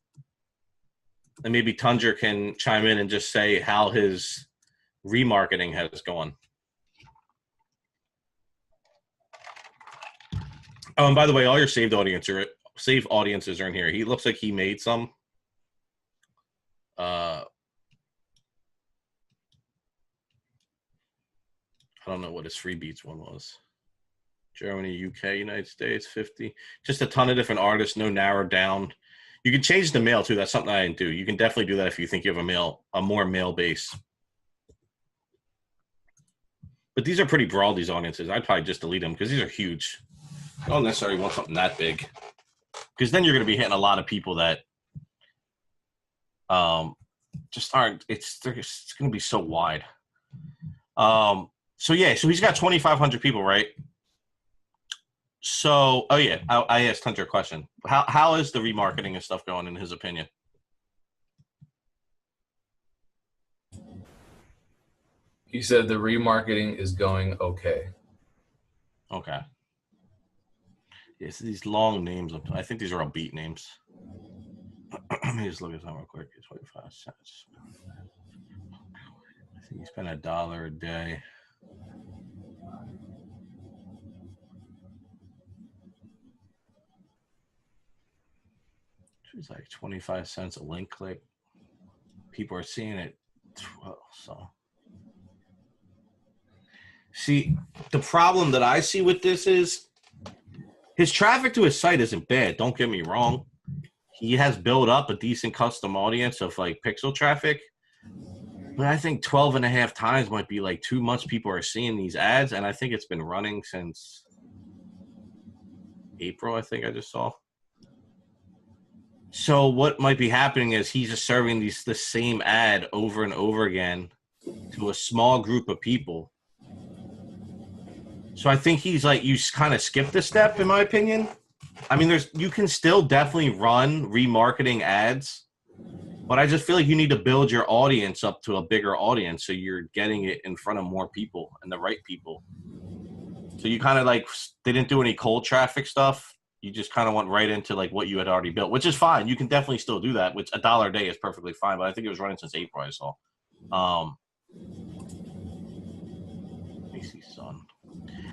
maybe Tundra can chime in and just say how his remarketing has gone. Oh, and by the way, all your saved audiences are in here. He looks like he made some. I don't know what his free beats one was. Germany, UK, United States, 50. Just a ton of different artists, no narrowed down. You can change the mail too. That's something I didn't do. You can definitely do that if you think you have a more mail base. But these are pretty broad, these audiences. I'd probably just delete them because these are huge. I don't necessarily want something that big, because then you're going to be hitting a lot of people that just aren't. It's going to be so wide. So yeah, so he's got 2,500 people, right? So, oh yeah, I asked Hunter a question. How is the remarketing and stuff going in his opinion? He said the remarketing is going okay. Okay. Yes, these long names. I think these are all beat names. Let me just look at that real quick. 25 cents. think you spend $1 a day. It's like 25 cents a link click. People are seeing it. So see, the problem that I see with this is his traffic to his site isn't bad. Don't get me wrong. He has built up a decent custom audience of like pixel traffic. But I think 12 and a half times might be like too much people are seeing these ads. And I think it's been running since April, I think I just saw. So what might be happening is he's just serving the same ad over and over again to a small group of people. So I think he's like, you kind of skipped a step, in my opinion. I mean, you can still definitely run remarketing ads, but I just feel like you need to build your audience up to a bigger audience so you're getting it in front of more people and the right people. So you kind of like didn't do any cold traffic stuff. You just kind of went right into like what you had already built, which is fine. You can definitely still do that, which $1 a day is perfectly fine. But I think it was running since April, I saw. Let me see, son.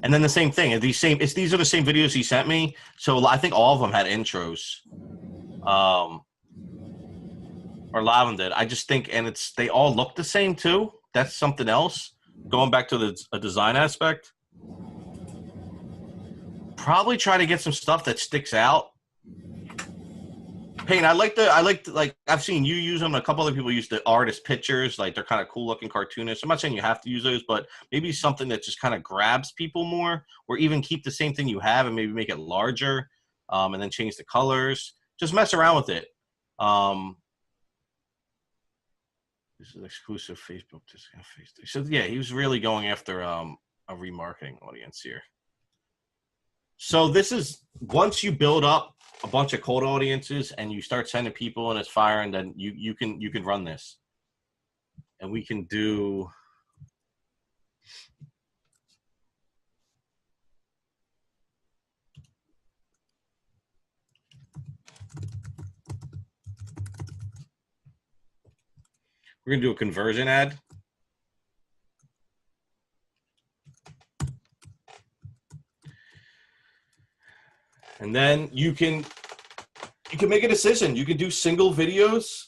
And then the same thing. These are the same videos he sent me. So I think all of them had intros. Or a lot of them did. I just think, and they all look the same too. That's something else. Going back to a design aspect. Probably try to get some stuff that sticks out. Payne, I've seen you use them. A couple other people use the artist pictures. Like they're kind of cool looking cartoonists. I'm not saying you have to use those, but maybe something that just kind of grabs people more, or even keep the same thing you have and maybe make it larger, and then change the colors. Just mess around with it. This is exclusive Facebook discount. So yeah, he was really going after a remarketing audience here. So this is once you build up a bunch of cold audiences and you start sending people and it's firing, then you can run this, and we can do. We're gonna do a conversion ad. And then you can make a decision. You can do single videos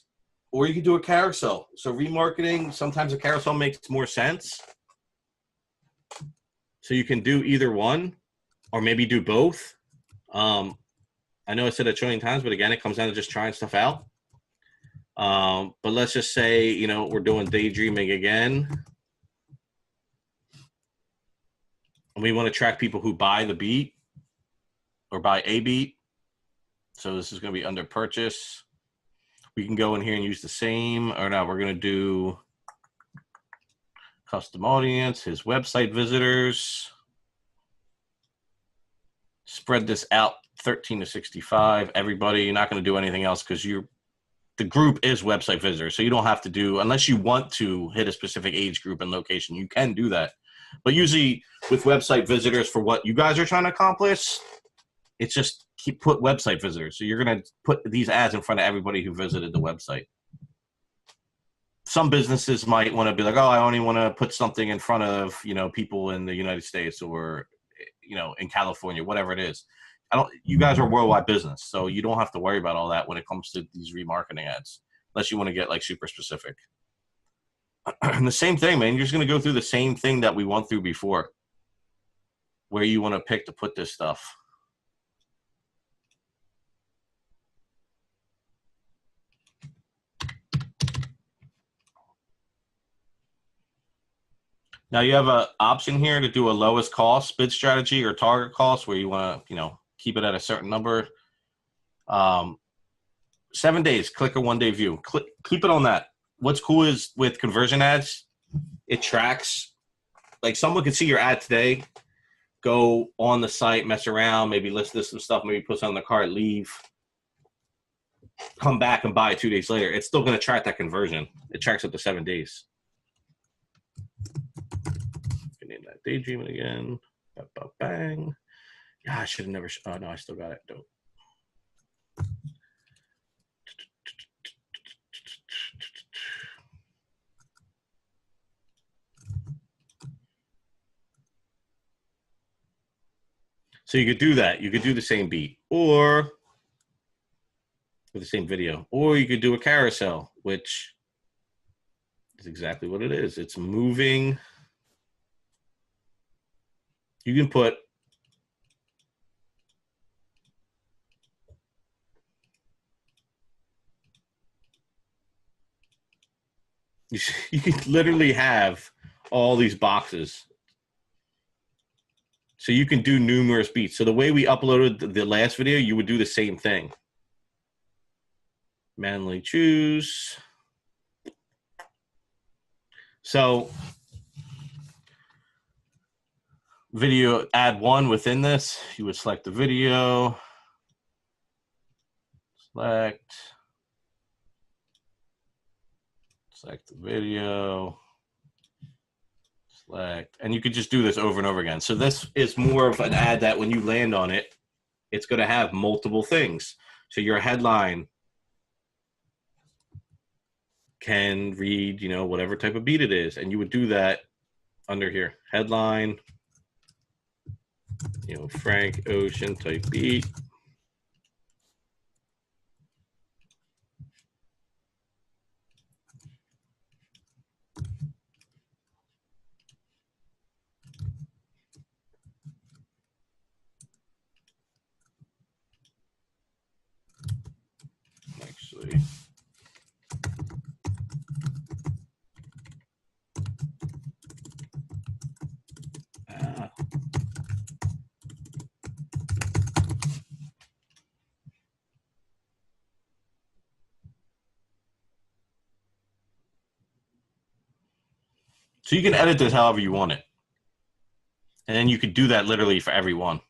or you can do a carousel. So remarketing, sometimes a carousel makes more sense. So you can do either one or maybe do both. I know I said it a trillion times, but again, it comes down to just trying stuff out. But let's just say, we're doing daydreaming again. And we want to track people who buy the beat. Or buy a beat. So this is going to be under purchase. We can go in here and use the same, or no, we're going to do custom audience, his website visitors. Spread this out 13 to 65. Everybody, you're not going to do anything else because the group is website visitors. So you don't have to do, unless you want to hit a specific age group and location, you can do that. But usually with website visitors for what you guys are trying to accomplish, it's just put website visitors. So you're going to put these ads in front of everybody who visited the website. Some businesses might want to be like, oh, I only want to put something in front of, people in the United States or, in California, whatever it is. You guys are a worldwide business, so you don't have to worry about all that when it comes to these remarketing ads, unless you want to get like super specific. And the same thing, man, you're just going to go through the same thing that we went through before, where you want to pick to put this stuff. Now you have an option here to do a lowest cost bid strategy or target cost where you want to, keep it at a certain number. 7 days, click a 1 day view. Keep it on that. What's cool is with conversion ads, it tracks. Like someone could see your ad today, go on the site, mess around, maybe list this some stuff, maybe put something in the cart, leave, come back and buy it 2 days later. It's still going to track that conversion. It tracks up to 7 days. Name that daydreaming again. Bang. Yeah, I should have never. Oh no, I still got it. Dope. So you could do that. You could do the same beat or with the same video, or you could do a carousel, which is exactly what it is. It's moving. You can put you can literally have all these boxes. So you can do numerous beats. So the way we uploaded the last video, you would do the same thing. Manually choose. So video, add one within this. You would select the video. Select the video. Select, and you could just do this over and over again. So this is more of an ad that when you land on it, it's going to have multiple things. So your headline can read, you know, whatever type of beat it is, and you would do that under here. Headline, you know, Frank Ocean type beat. Actually, so you can edit this however you want it. And then you could do that literally for every one.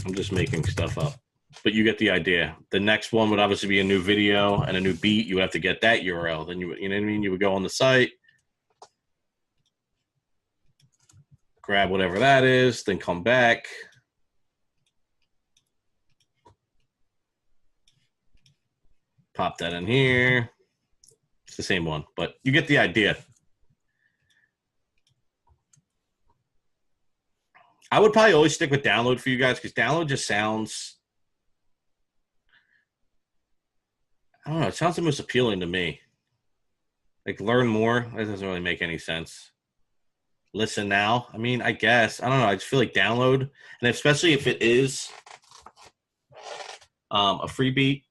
I'm just making stuff up, but you get the idea. The next one would obviously be a new video and a new beat. You would have to get that URL. Then you know what I mean? You would go on the site, grab whatever that is, then come back. Pop that in here. It's the same one, but you get the idea. I would probably always stick with download for you guys because download just sounds, I don't know, it sounds the most appealing to me. Like learn more, that doesn't really make any sense. Listen now, I mean, I guess, I don't know, I just feel like download, and especially if it is a free beat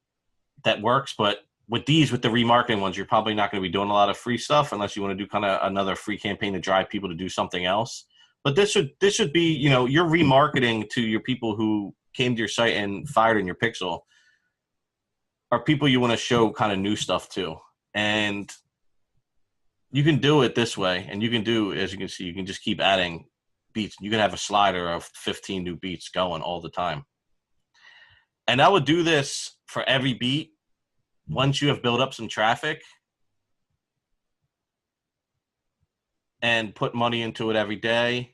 that works, but with these, with the remarketing ones, you're probably not going to be doing a lot of free stuff unless you want to do kind of another free campaign to drive people to do something else. But this should be, you know, you're remarketing to your people who came to your site and fired in your pixel are people you want to show kind of new stuff to. And you can do it this way. And you can do, as you can see, you can just keep adding beats. You can have a slider of 15 new beats going all the time. And I would do this for every beat once you have built up some traffic and put money into it every day.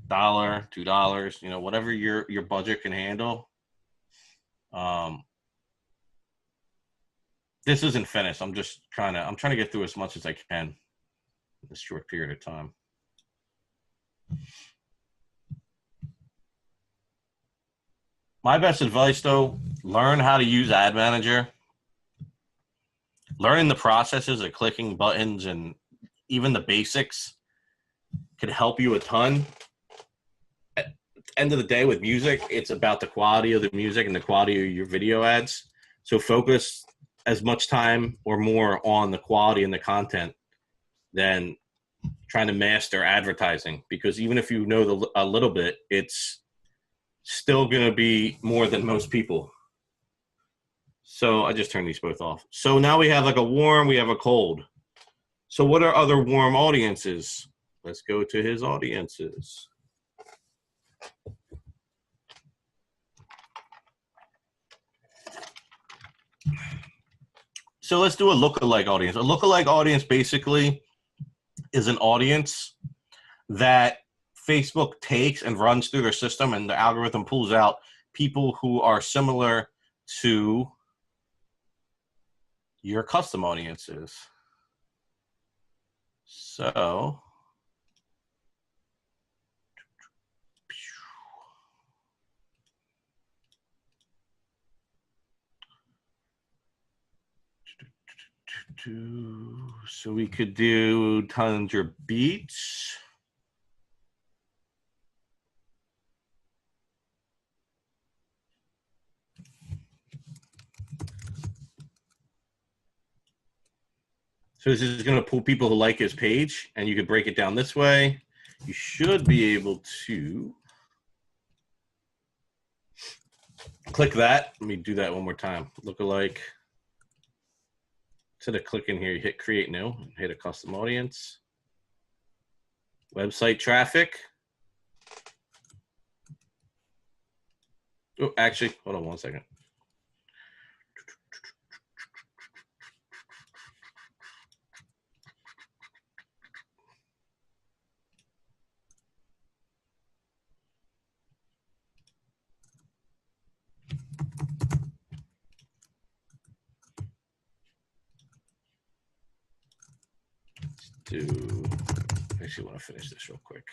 $1, $2, you know, whatever your budget can handle. This isn't finished. I'm trying to get through as much as I can in this short period of time. My best advice though, learn how to use Ad Manager. Learning the processes of clicking buttons and even the basics could help you a ton. At the end of the day with music, it's about the quality of the music and the quality of your video ads. So focus as much time or more on the quality and the content than trying to master advertising, because even if you know a little bit, it's still going to be more than most people. So I just turned these both off. So now we have like a warm, we have a cold. So what are other warm audiences? Let's go to his audiences. So let's do a lookalike audience. A lookalike audience basically is an audience that Facebook takes and runs through their system, and the algorithm pulls out people who are similar to your custom audiences. So So we could do Tundra Beach. So this is going to pull people who like his page, and you could break it down this way. You should be able to click that. Let me do that one more time. Lookalike. Instead of clicking here, you hit create new, hit a custom audience. Website traffic. Oh, actually, hold on one second. I actually want to finish this real quick.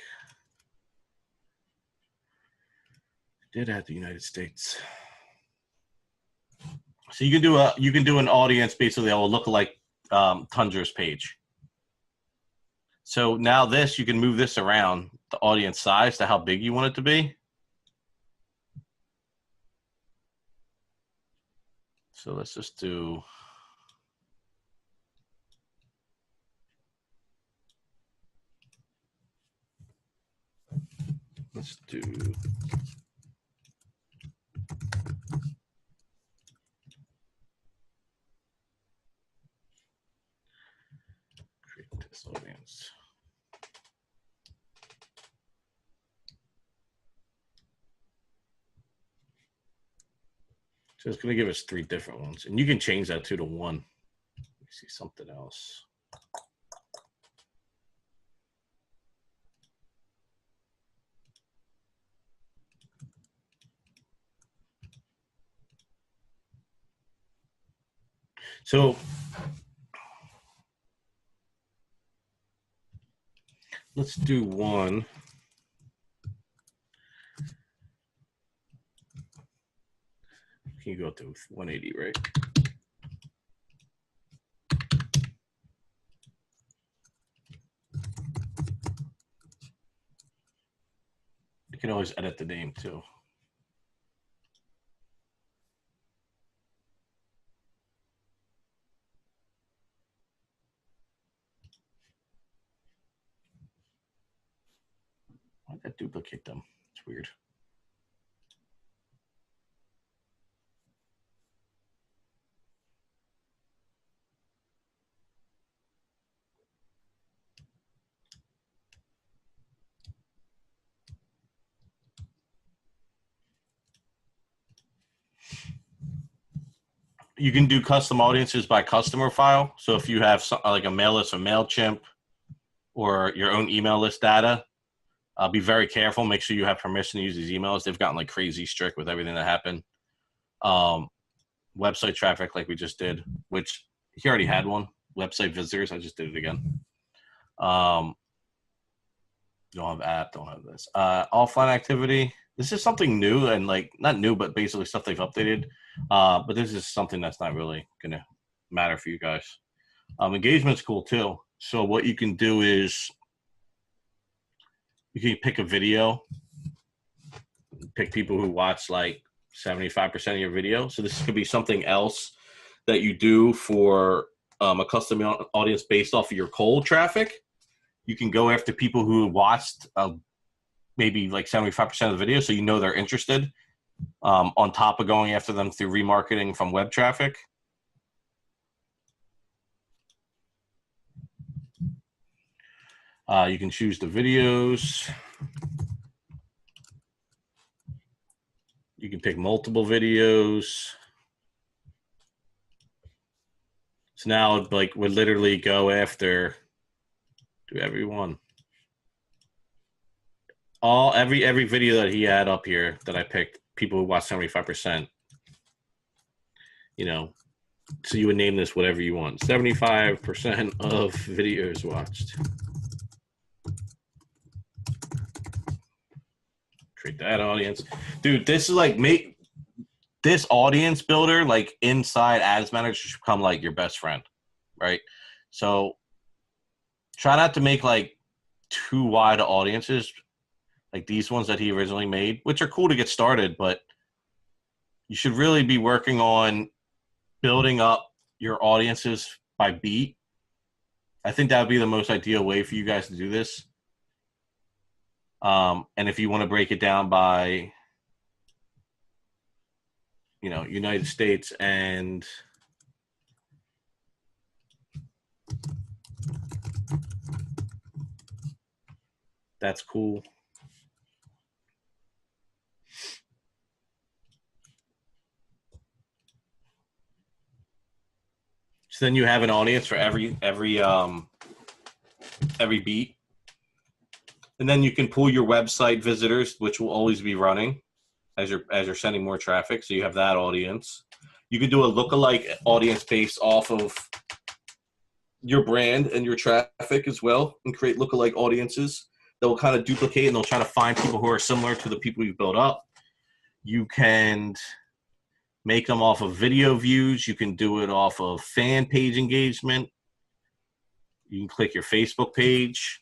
Did add the United States. So you can do an audience basically that will look like Tundra's page. So now this, you can move this around the audience size to how big you want it to be. So let's just do. Let's do. Create this audience. So it's going to give us 3 different ones, and you can change that to 1. Let me see something else. So let's do 1. Can you go to 180, right? You can always edit the name too. Why did that duplicate them? It's weird. You can do custom audiences by customer file. So if you have like a mail list or MailChimp or your own email list data, be very careful. Make sure you have permission to use these emails. They've gotten like crazy strict with everything that happened. Website traffic, like we just did, which he already had one. Website visitors, I just did it again. Don't have app, don't have this. Offline activity. This is something new and like not new, but basically stuff they've updated. But this is something that's not really gonna matter for you guys. Engagement's cool too. So what you can do is you can pick a video, pick people who watch like 75% of your video. So this could be something else that you do for a custom audience based off of your cold traffic. You can go after people who watched maybe like 75% of the video, so you know they're interested, on top of going after them through remarketing from web traffic. You can choose the videos. You can pick multiple videos. So now, like, would literally go after everyone. Every video that he had up here that I picked, people who watch 75%. You know, so you would name this whatever you want. 75% of videos watched. Create that audience. Dude, this is like this audience builder, like inside Ads Manager, should become like your best friend, right? So try not to make like too wide audiences, like these ones that he originally made, which are cool to get started, but you should really be working on building up your audiences by beat. I think that would be the most ideal way for you guys to do this. And if you want to break it down by, you know, United States and that's cool. So then you have an audience for every beat. And then you can pull your website visitors, which will always be running as you're sending more traffic. So you have that audience. You could do a lookalike audience based off of your brand and your traffic as well, and create lookalike audiences that will kind of duplicate, and they'll try to find people who are similar to the people you've built up. You can make them off of video views. You can do it off of fan page engagement. You can click your Facebook page.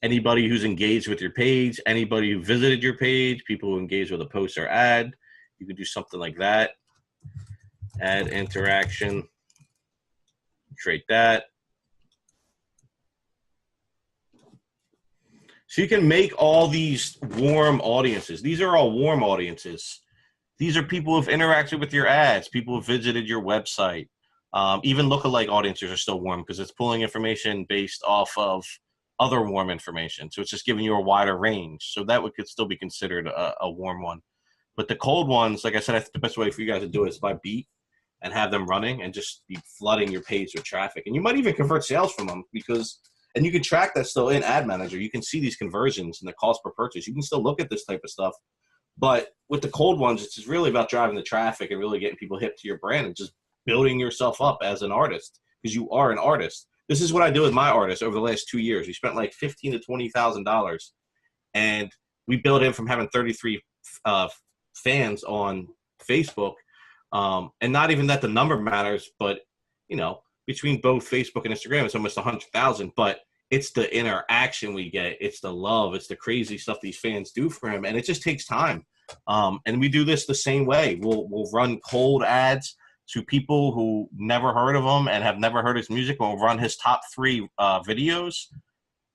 Anybody who's engaged with your page, anybody who visited your page, people who engage with a post or ad, you can do something like that. Add interaction. Create that. So you can make all these warm audiences. These are all warm audiences. These are people who've interacted with your ads, people who've visited your website. Even lookalike audiences are still warm because it's pulling information based off of other warm information. So it's just giving you a wider range. So that could still be considered a warm one. But the cold ones, like I said, I think the best way for you guys to do it is by beat and have them running and just be flooding your page with traffic. And you might even convert sales from them and you can track that still in Ad Manager. You can see these conversions and the cost per purchase. You can still look at this type of stuff. But with the cold ones, it's just really about driving the traffic and really getting people hip to your brand and just building yourself up as an artist, because you are an artist. This is what I do with my artists over the last 2 years. We spent like $15,000 to $20,000, and we built in from having 33 fans on Facebook. And not even that the number matters, but, you know, between both Facebook and Instagram, it's almost 100,000. But it's the interaction we get. It's the love. It's the crazy stuff these fans do for him. And it just takes time. And we do this the same way. We'll run cold ads to people who never heard of him and have never heard his music. We'll run his top 3 videos.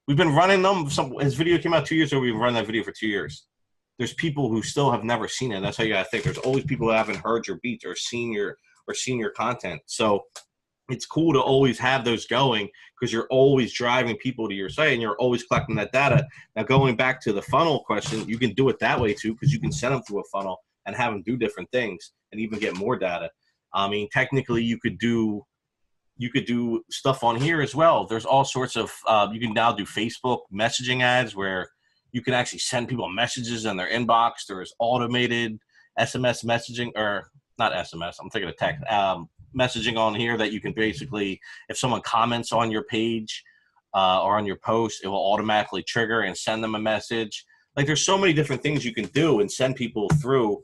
We've been running them. His video came out 2 years ago. We've run that video for 2 years. There's people who still have never seen it. That's how you gotta think. There's always people who haven't heard your beats or seen your content. So it's cool to always have those going because you're always driving people to your site and you're always collecting that data. Now, going back to the funnel question, you can do it that way too, because you can send them through a funnel and have them do different things and even get more data. I mean, technically you could do stuff on here as well. There's all sorts of, you can now do Facebook messaging ads where you can actually send people messages in their inbox. There's automated SMS messaging, or not SMS, I'm thinking of text, messaging on here that you can basically, if someone comments on your page or on your post, it will automatically trigger and send them a message. Like, there's so many different things you can do and send people through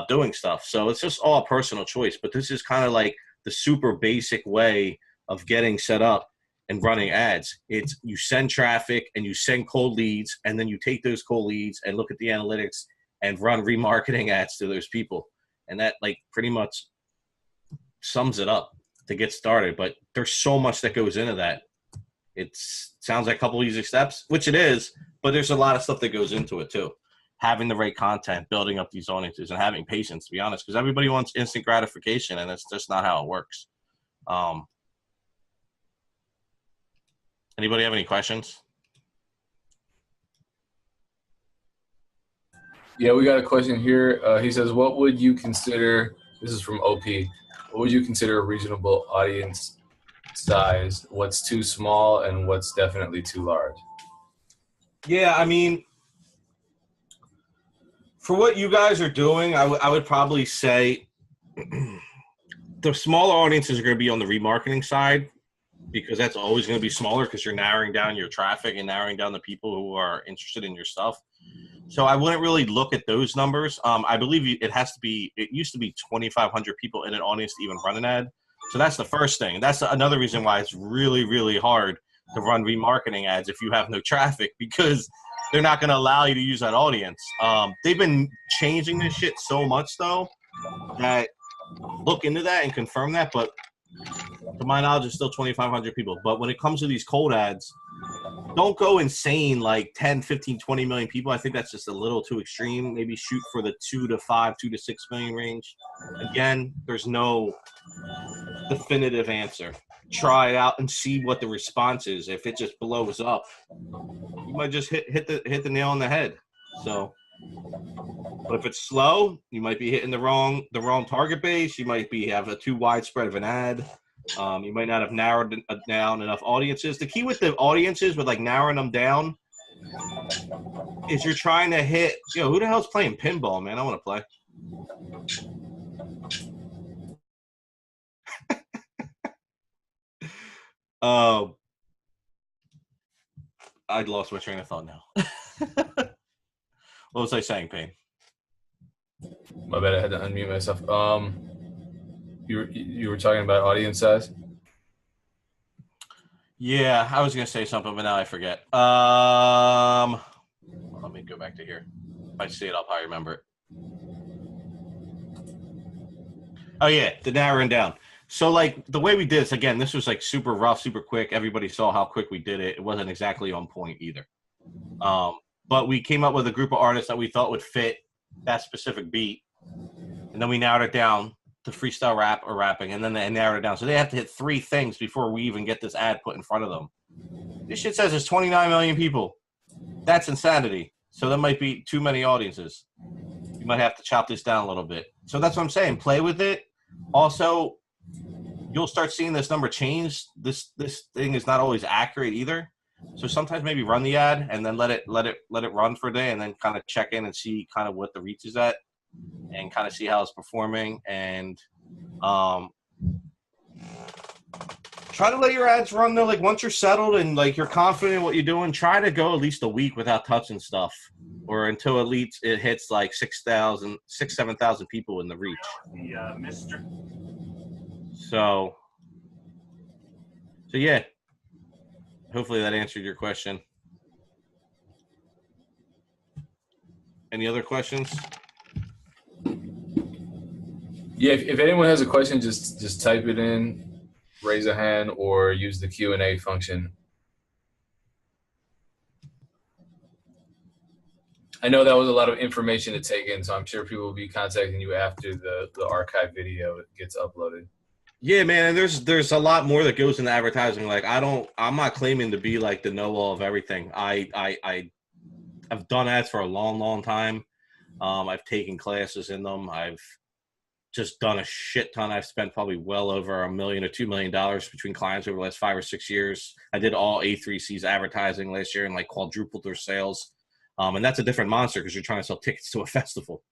doing stuff. So it's just all a personal choice, but this is kind of like the super basic way of getting set up and running ads. It's you send traffic and you send cold leads, and then you take those cold leads and look at the analytics and run remarketing ads to those people. And that like pretty much sums it up to get started. But there's so much that goes into that. It sounds like a couple easy steps, which it is, but there's a lot of stuff that goes into it too. Having the right content, building up these audiences, and having patience, to be honest, because everybody wants instant gratification, and it's just not how it works. Anybody have any questions? Yeah, we got a question here. He says, what would you consider, this is from OP, what would you consider a reasonable audience size? What's too small and what's definitely too large? Yeah, I mean, for what you guys are doing, I would probably say the smaller audiences are going to be on the remarketing side, because that's always going to be smaller because you're narrowing down your traffic and narrowing down the people who are interested in your stuff. So I wouldn't really look at those numbers. I believe it used to be 2,500 people in an audience to even run an ad. So that's the first thing. That's another reason why it's really, really hard to run remarketing ads if you have no traffic, because they're not going to allow you to use that audience. They've been changing this shit so much, though, that look into that and confirm that. But to my knowledge, it's still 2,500 people. But when it comes to these cold ads, don't go insane like 10, 15, 20 million people. I think that's just a little too extreme. Maybe shoot for the 2 to 5, 2 to 6 million range. Again, there's no definitive answer. Try it out and see what the response is. If it just blows up, you might just hit the nail on the head. So, but if it's slow, you might be hitting the wrong target base. You might have a too wide spread of an ad. You might not have narrowed down enough audiences. The key with the audiences, with like narrowing them down, is you're trying to hit. Who the hell's playing pinball, man? I want to play. I lost my train of thought now. What was I saying, Payne? My bad, I had to unmute myself. You were talking about audience size? Yeah, I was gonna say something, but now I forget. Let me go back to here. If I see it, I'll probably remember it. Oh yeah, the narrowing down. So like the way we did this, again, this was like super rough, super quick. Everybody saw how quick we did it. It wasn't exactly on point either. But we came up with a group of artists that we thought would fit that specific beat. And then we narrowed it down to freestyle rap or rapping, and then they narrowed it down. So they have to hit 3 things before we even get this ad put in front of them. This shit says there's 29 million people. That's insanity. So that might be too many audiences. You might have to chop this down a little bit. So that's what I'm saying. Play with it. Also, you'll start seeing this number change. This thing is not always accurate either. So sometimes maybe run the ad and then let it run for a day, and then kind of check in and see kind of what the reach is at, and kind of see how it's performing. And try to let your ads run though. Like once you're settled and like you're confident in what you're doing, try to go at least a week without touching stuff, or until at least it hits like 7,000 people in the reach. Yeah, Mr. So yeah. Hopefully that answered your question. Any other questions? Yeah, if anyone has a question, just type it in, raise a hand, or use the Q&A function. I know that was a lot of information to take in, so I'm sure people will be contacting you after the archive video gets uploaded. Yeah, man, and there's a lot more that goes into advertising. Like I'm not claiming to be like the know-all of everything. I've done ads for a long time. I've taken classes in them. I've just done a shit ton. I've spent probably well over $1 million or $2 million between clients over the last 5 or 6 years. I did all A3C's advertising last year and like quadrupled their sales. And that's a different monster because you're trying to sell tickets to a festival.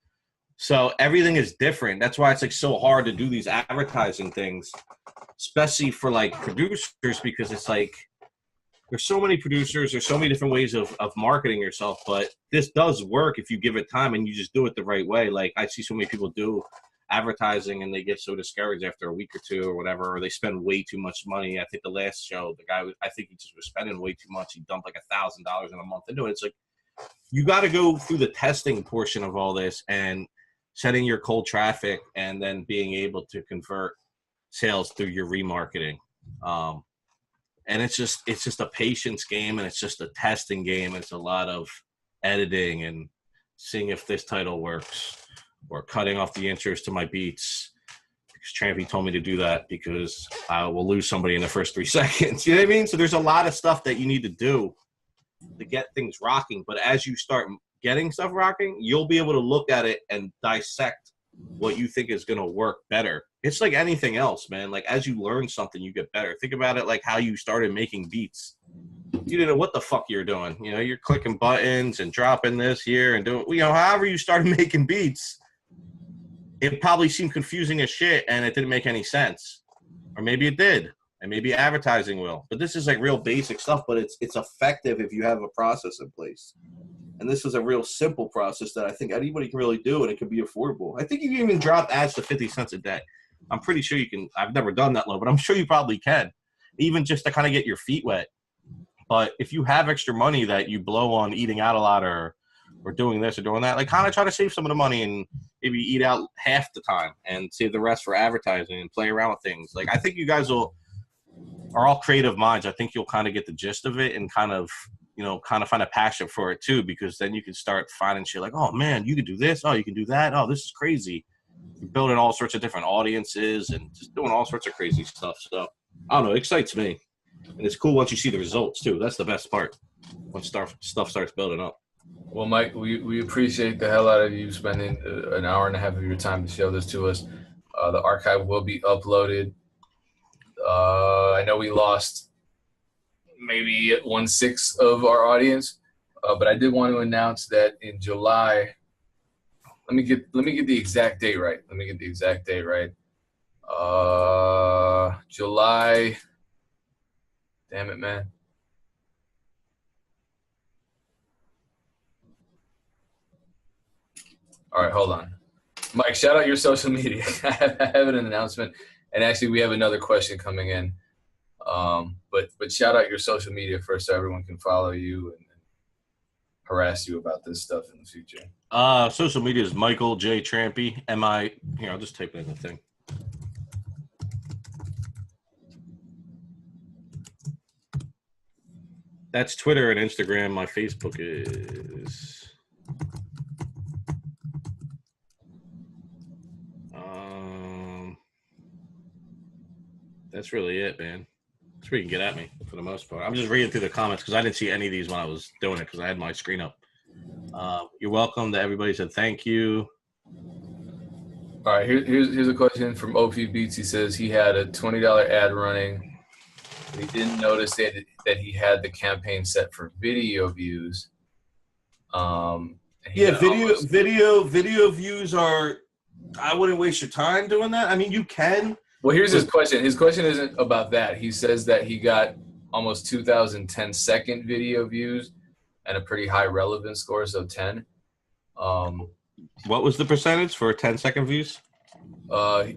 So everything is different. That's why it's like so hard to do these advertising things, especially for like producers, because it's like there's so many producers, there's so many different ways of marketing yourself, but this does work if you give it time and you just do it the right way. Like I see so many people do advertising and they get so discouraged after a week or two or whatever, or they spend way too much money. I think the last show, the guy, I think he just was spending way too much. He dumped like $1,000 in a month into it. It's like, you got to go through the testing portion of all this and setting your cold traffic and then being able to convert sales through your remarketing. And it's just a patience game, and it's just a testing game. It's a lot of editing and seeing if this title works, or cutting off the intros to my beats because Trampy told me to do that because I will lose somebody in the first 3 seconds. You know what I mean? So there's a lot of stuff that you need to do to get things rocking. But as you start getting stuff rocking, you'll be able to look at it and dissect what you think is going to work better. It's like anything else, man. Like as you learn something, you get better. Think about it like how you started making beats. You didn't know what the fuck you're doing. You know, you're clicking buttons and dropping this here and doing, however you started making beats, it probably seemed confusing as shit and it didn't make any sense. Or maybe it did. And maybe advertising will. But this is like real basic stuff, but it's effective if you have a process in place. And this is a real simple process that I think anybody can really do, and it can be affordable. I think you can even drop ads to 50 cents a day. I'm pretty sure you can. I've never done that low, but I'm sure you probably can, even just to kind of get your feet wet. But if you have extra money that you blow on eating out a lot or doing this or doing that, like kind of try to save some of the money and maybe eat out half the time and save the rest for advertising and play around with things. Like I think you guys are all creative minds. I think you'll kind of get the gist of it and kind of find a passion for it too, because then you can start finding shit like, oh man, you can do this. Oh, you can do that. Oh, this is crazy. You're building all sorts of different audiences and just doing all sorts of crazy stuff. So I don't know, it excites me. And it's cool once you see the results too. That's the best part. When stuff starts building up. Well, Mike, we appreciate the hell out of you spending an hour and a half of your time to show this to us. The archive will be uploaded. I know we lost maybe 1/6 of our audience, but I did want to announce that in July. Let me get the exact date right. July. Damn it, man. All right, hold on. Mike, shout out your social media. I have an announcement. And actually, we have another question coming in. But shout out your social media first so everyone can follow you and harass you about this stuff in the future. Social media is Michael J. Trampy. Here, I'll just type it in the thing. That's Twitter and Instagram. My Facebook is that's really it, man. That's where you can get at me for the most part. I'm just reading through the comments because I didn't see any of these when I was doing it because I had my screen up. You're welcome. That everybody said thank you. All right, here's a question from OP Beats. He says he had a $20 ad running. He didn't notice that he had the campaign set for video views. Video views are. I wouldn't waste your time doing that. I mean, you can. Well, here's his question. His question isn't about that. He says that he got almost 2,000 10-second video views and a pretty high relevance score, so 10. What was the percentage for 10-second views?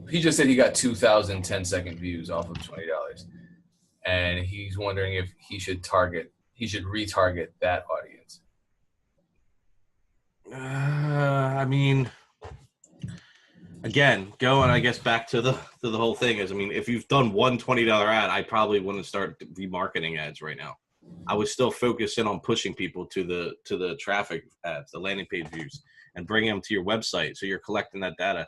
He just said he got 2,000 10-second views off of $20. And he's wondering if he should retarget that audience. I mean, again, going, I guess, back to the whole thing is, I mean, if you've done one $20 ad, I probably wouldn't start remarketing ads right now. I would still focus in on pushing people to the traffic ads, the landing page views, and bring them to your website. So you're collecting that data.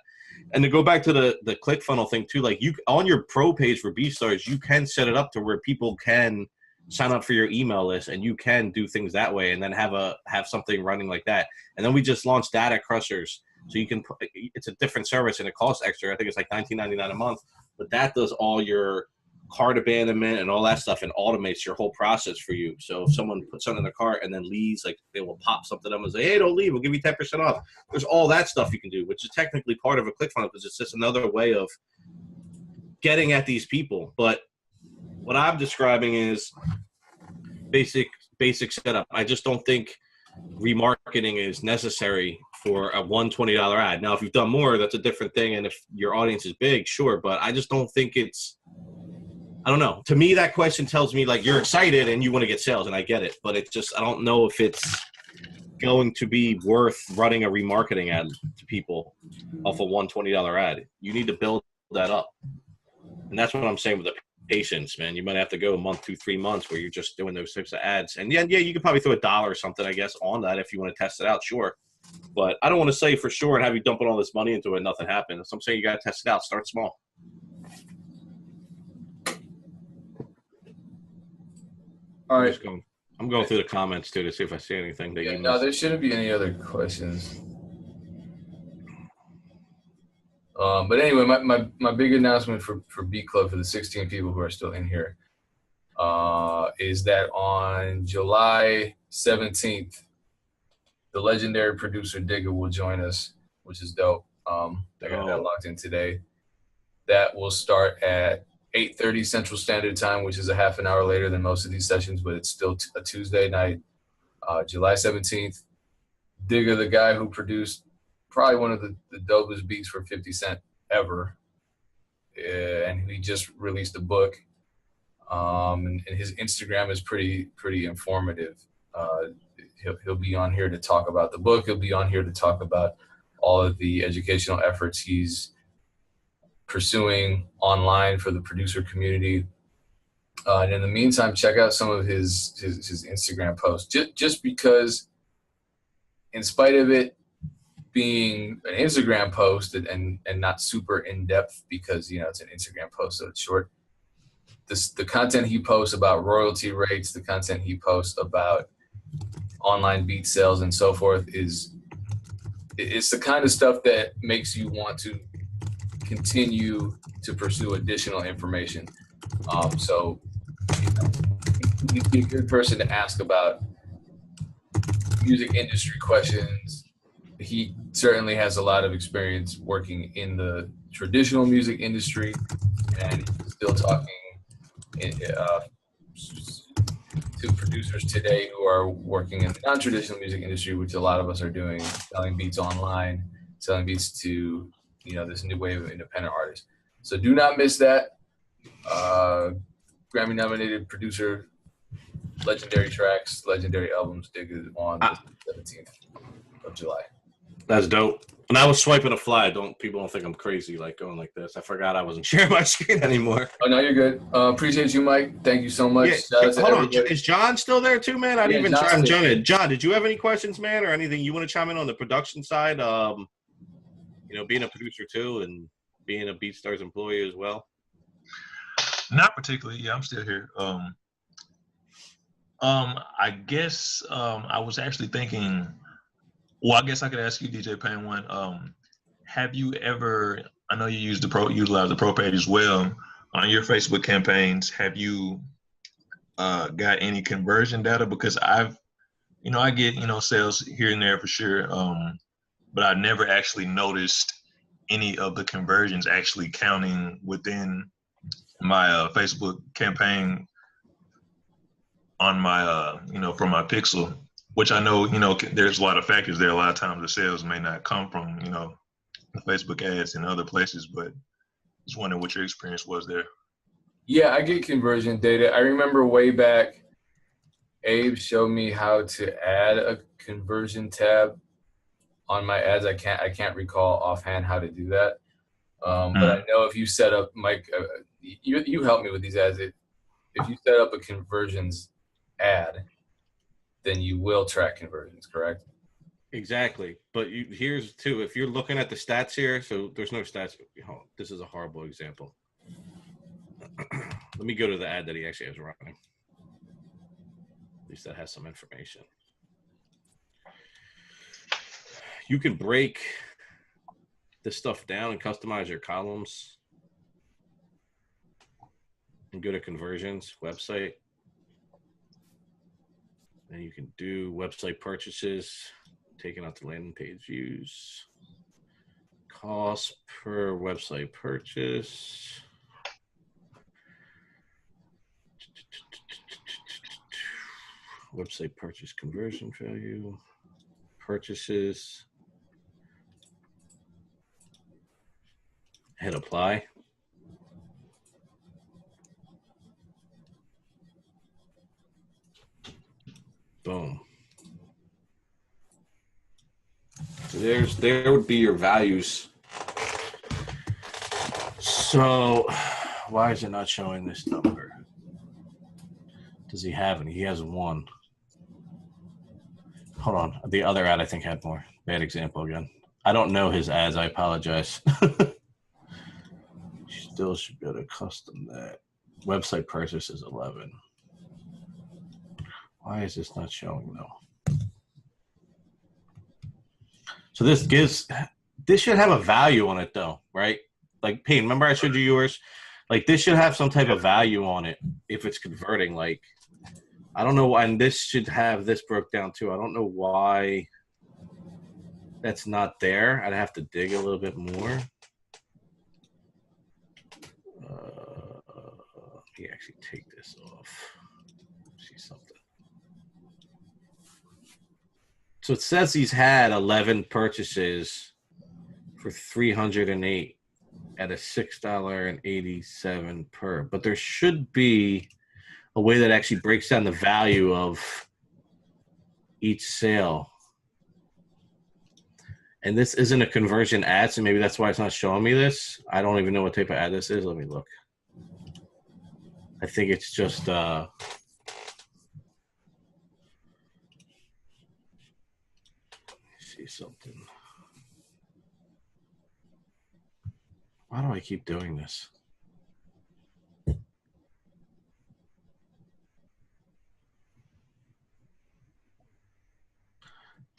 And to go back to the ClickFunnels thing too, like you on your pro page for BeatStars, you can set it up to where people can sign up for your email list and you can do things that way and then have something running like that. And then we just launched Data Crushers. So you can, it's a different service and it costs extra. I think it's like $19.99 a month, but that does all your cart abandonment and all that stuff and automates your whole process for you. So if someone puts something in their cart and then leaves, like they will pop something up and say, hey, don't leave, we'll give you 10% off. There's all that stuff you can do, which is technically part of a ClickFunnels because it's just another way of getting at these people. But what I'm describing is basic setup. I just don't think remarketing is necessary for a $120 ad. Now, if you've done more, that's a different thing. And if your audience is big, sure. But I just don't think I don't know. To me, that question tells me like you're excited and you want to get sales, and I get it. But it's just, I don't know if it's going to be worth running a remarketing ad to people off a $120 ad. You need to build that up. And that's what I'm saying with the patience, man. You might have to go a month, 2-3 months where you're just doing those types of ads. And yeah, you could probably throw $1 or something, I guess, on that if you want to test it out, sure. But I don't want to say for sure and have you dumping all this money into it and nothing happens. So I'm saying you got to test it out. Start small. All right. I'm going through the comments too to see if I see anything that you missed. No, there shouldn't be any other questions. But anyway, my big announcement for Beat Club for the 16 people who are still in here is that on July 17th, the legendary producer Digga will join us, which is dope. I got that locked in today. That will start at 8:30 Central Standard Time, which is a half an hour later than most of these sessions, but it's still a Tuesday night, July 17th. Digga, the guy who produced probably one of the dopest beats for 50 Cent ever, and he just released a book. And his Instagram is pretty informative. He'll be on here to talk about the book. He'll be on here to talk about all of the educational efforts he's pursuing online for the producer community. And in the meantime, check out some of his Instagram posts. Just because, in spite of it being an Instagram post and not super in depth, because it's an Instagram post, so it's short. The content he posts about royalty rates, the content he posts about online beat sales and so forth it's the kind of stuff that makes you want to continue to pursue additional information. So you'd be a good person to ask about music industry questions. He certainly has a lot of experience working in the traditional music industry, and he's still talking to producers today who are working in the non-traditional music industry, which a lot of us are doing, selling beats online, selling beats to this new wave of independent artists. So do not miss that. Grammy-nominated producer, legendary tracks, legendary albums, dig it on the 17th of July. That's dope. And I was swiping a fly. People don't think I'm crazy like going like this. I forgot I wasn't sharing my screen anymore. Oh no, you're good. Appreciate you, Mike. Thank you so much. Yeah, hold on. Is John still there too, man? I didn't even chime in. John, did you have any questions, man, or anything you want to chime in on the production side? Being a producer too and being a BeatStars employee as well. Not particularly. Yeah, I'm still here. I guess I was actually thinking. Well, I guess I could ask you, DJ Payne, one. Have you ever? I know you utilize the Pro page as well on your Facebook campaigns. Have you got any conversion data? Because I get sales here and there for sure, but I never actually noticed any of the conversions actually counting within my Facebook campaign on my from my Pixel. Which I know, there's a lot of factors there. A lot of times the sales may not come from, the Facebook ads and other places, but just wondering what your experience was there. Yeah, I get conversion data. I remember way back, Abe showed me how to add a conversion tab on my ads. I can't recall offhand how to do that. But I know if you set up, Mike, you help me with these ads. If you set up a conversions ad, then you will track conversions, correct? Exactly. But here's too, if you're looking at the stats here, so there's no stats. This is a horrible example. Let me go to the ad that he actually has running. At least that has some information. You can break this stuff down and customize your columns and go to conversions website. And you can do website purchases, taking out the landing page views, cost per website purchase, website purchase conversion value, purchases, hit apply. Boom. So there would be your values. So why is it not showing this number? Does he have any? He has one. Hold on. The other ad I think had more. Bad example again. I don't know his ads. I apologize. Still should be able to custom that. Website purchase is 11. Why is this not showing though? So this should have a value on it though, right? Like Payne, remember I showed you yours? Like this should have some type of value on it if it's converting. Like, I don't know why, and this should have this broke down too. I don't know why that's not there. I'd have to dig a little bit more. Let me actually take this off. See something. So it says he's had 11 purchases for 308. at a $6.87 per. But there should be a way that actually breaks down the value of each sale. And this isn't a conversion ad, so maybe that's why it's not showing me this. I don't even know what type of ad this is. Let me look. I think it's just see something. Why do I keep doing this?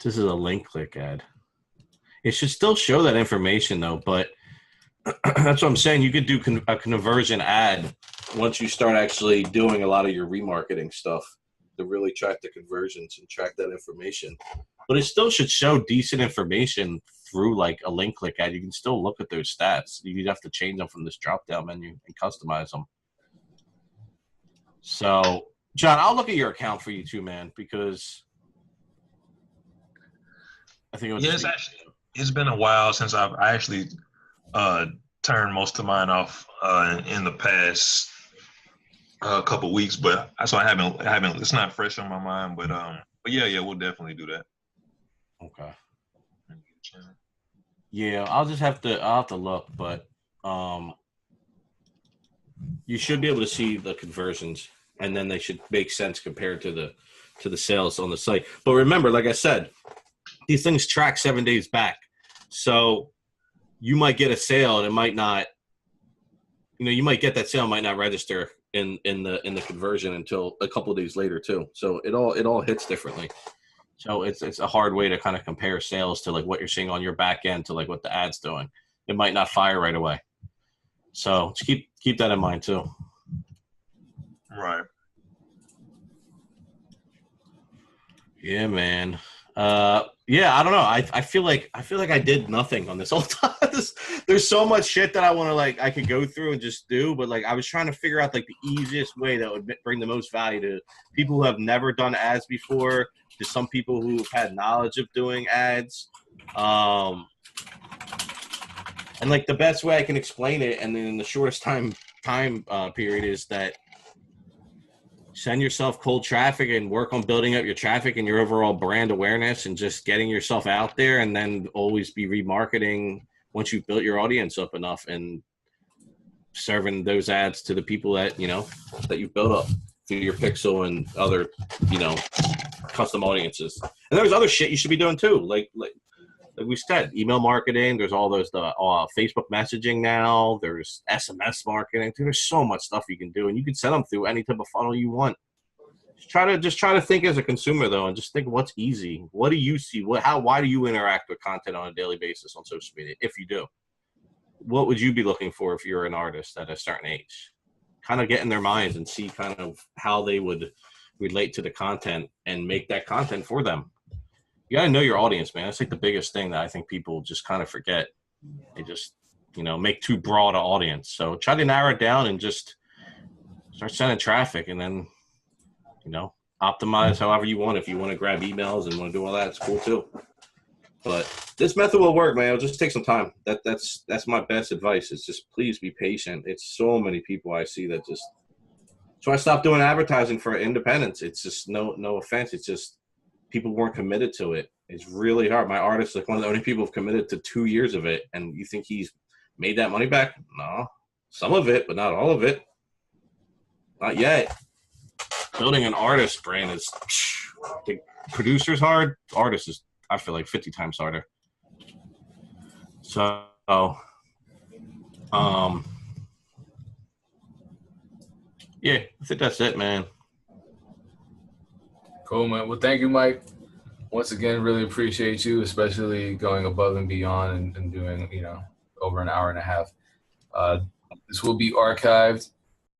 This is a link click ad. It should still show that information though, but that's what I'm saying. You could do a conversion ad once you start actually doing a lot of your remarketing stuff to really track the conversions and track that information. But it still should show decent information through like a link click ad. You can still look at those stats. You'd have to change them from this drop down menu and customize them. So, John, I'll look at your account for you too, man, because I think it was it's been a while since I actually turned most of mine off in the past couple weeks, but so I haven't. It's not fresh on my mind, but yeah, we'll definitely do that. Okay. Yeah, I'll have to look, but you should be able to see the conversions, and then they should make sense compared to the sales on the site. But remember, like I said, these things track 7 days back. So you might get a sale and it might not, you might get that sale, might not register in the conversion until a couple of days later too. So it all hits differently. So it's a hard way to kind of compare sales to like what you're seeing on your back end to like what the ad's doing. It might not fire right away. So just keep that in mind too. Right. Yeah, man. Yeah, I don't know. I feel like I did nothing on this whole time. There's so much shit that I want to I could go through and just do, but I was trying to figure out the easiest way that would bring the most value to people who have never done ads before, to some people who've had knowledge of doing ads. And the best way I can explain it, and then in the shortest time period, is that send yourself cold traffic and work on building up your traffic and your overall brand awareness and just getting yourself out there, and then always be remarketing once you've built your audience up enough and serving those ads to the people that, that you've built up through your Pixel and other, custom audiences. And there's other shit you should be doing too. Like we said, email marketing, there's all those, Facebook messaging now, there's SMS marketing. There's so much stuff you can do, and you can send them through any type of funnel you want. Just try to think as a consumer though, and just think what's easy. What do you see? Why do you interact with content on a daily basis on social media? If you do, what would you be looking for if you're an artist at a certain age? Kind of get in their minds and see kind of how they would relate to the content and make that content for them. You got to know your audience, man. That's the biggest thing that I think people just kind of forget. They just, make too broad an audience. So try to narrow it down and just start sending traffic, and then, optimize however you want. If you want to grab emails and want to do all that, it's cool too. But this method will work, man. It'll just take some time. That's my best advice. Is just please be patient. It's so many people I see that just. So I stopped doing advertising for independents. It's just no offense. It's just people weren't committed to it. It's really hard. My artist is one of the only people who've committed to 2 years of it. And you think he's made that money back? No, some of it, but not all of it. Not yet. Building an artist brand is, the producer's hard. Artist is, I feel like, 50 times harder. So, yeah, I think that's it, man. Cool, man. Well, thank you, Mike. Once again, really appreciate you, especially going above and beyond and doing, over an hour and a half. This will be archived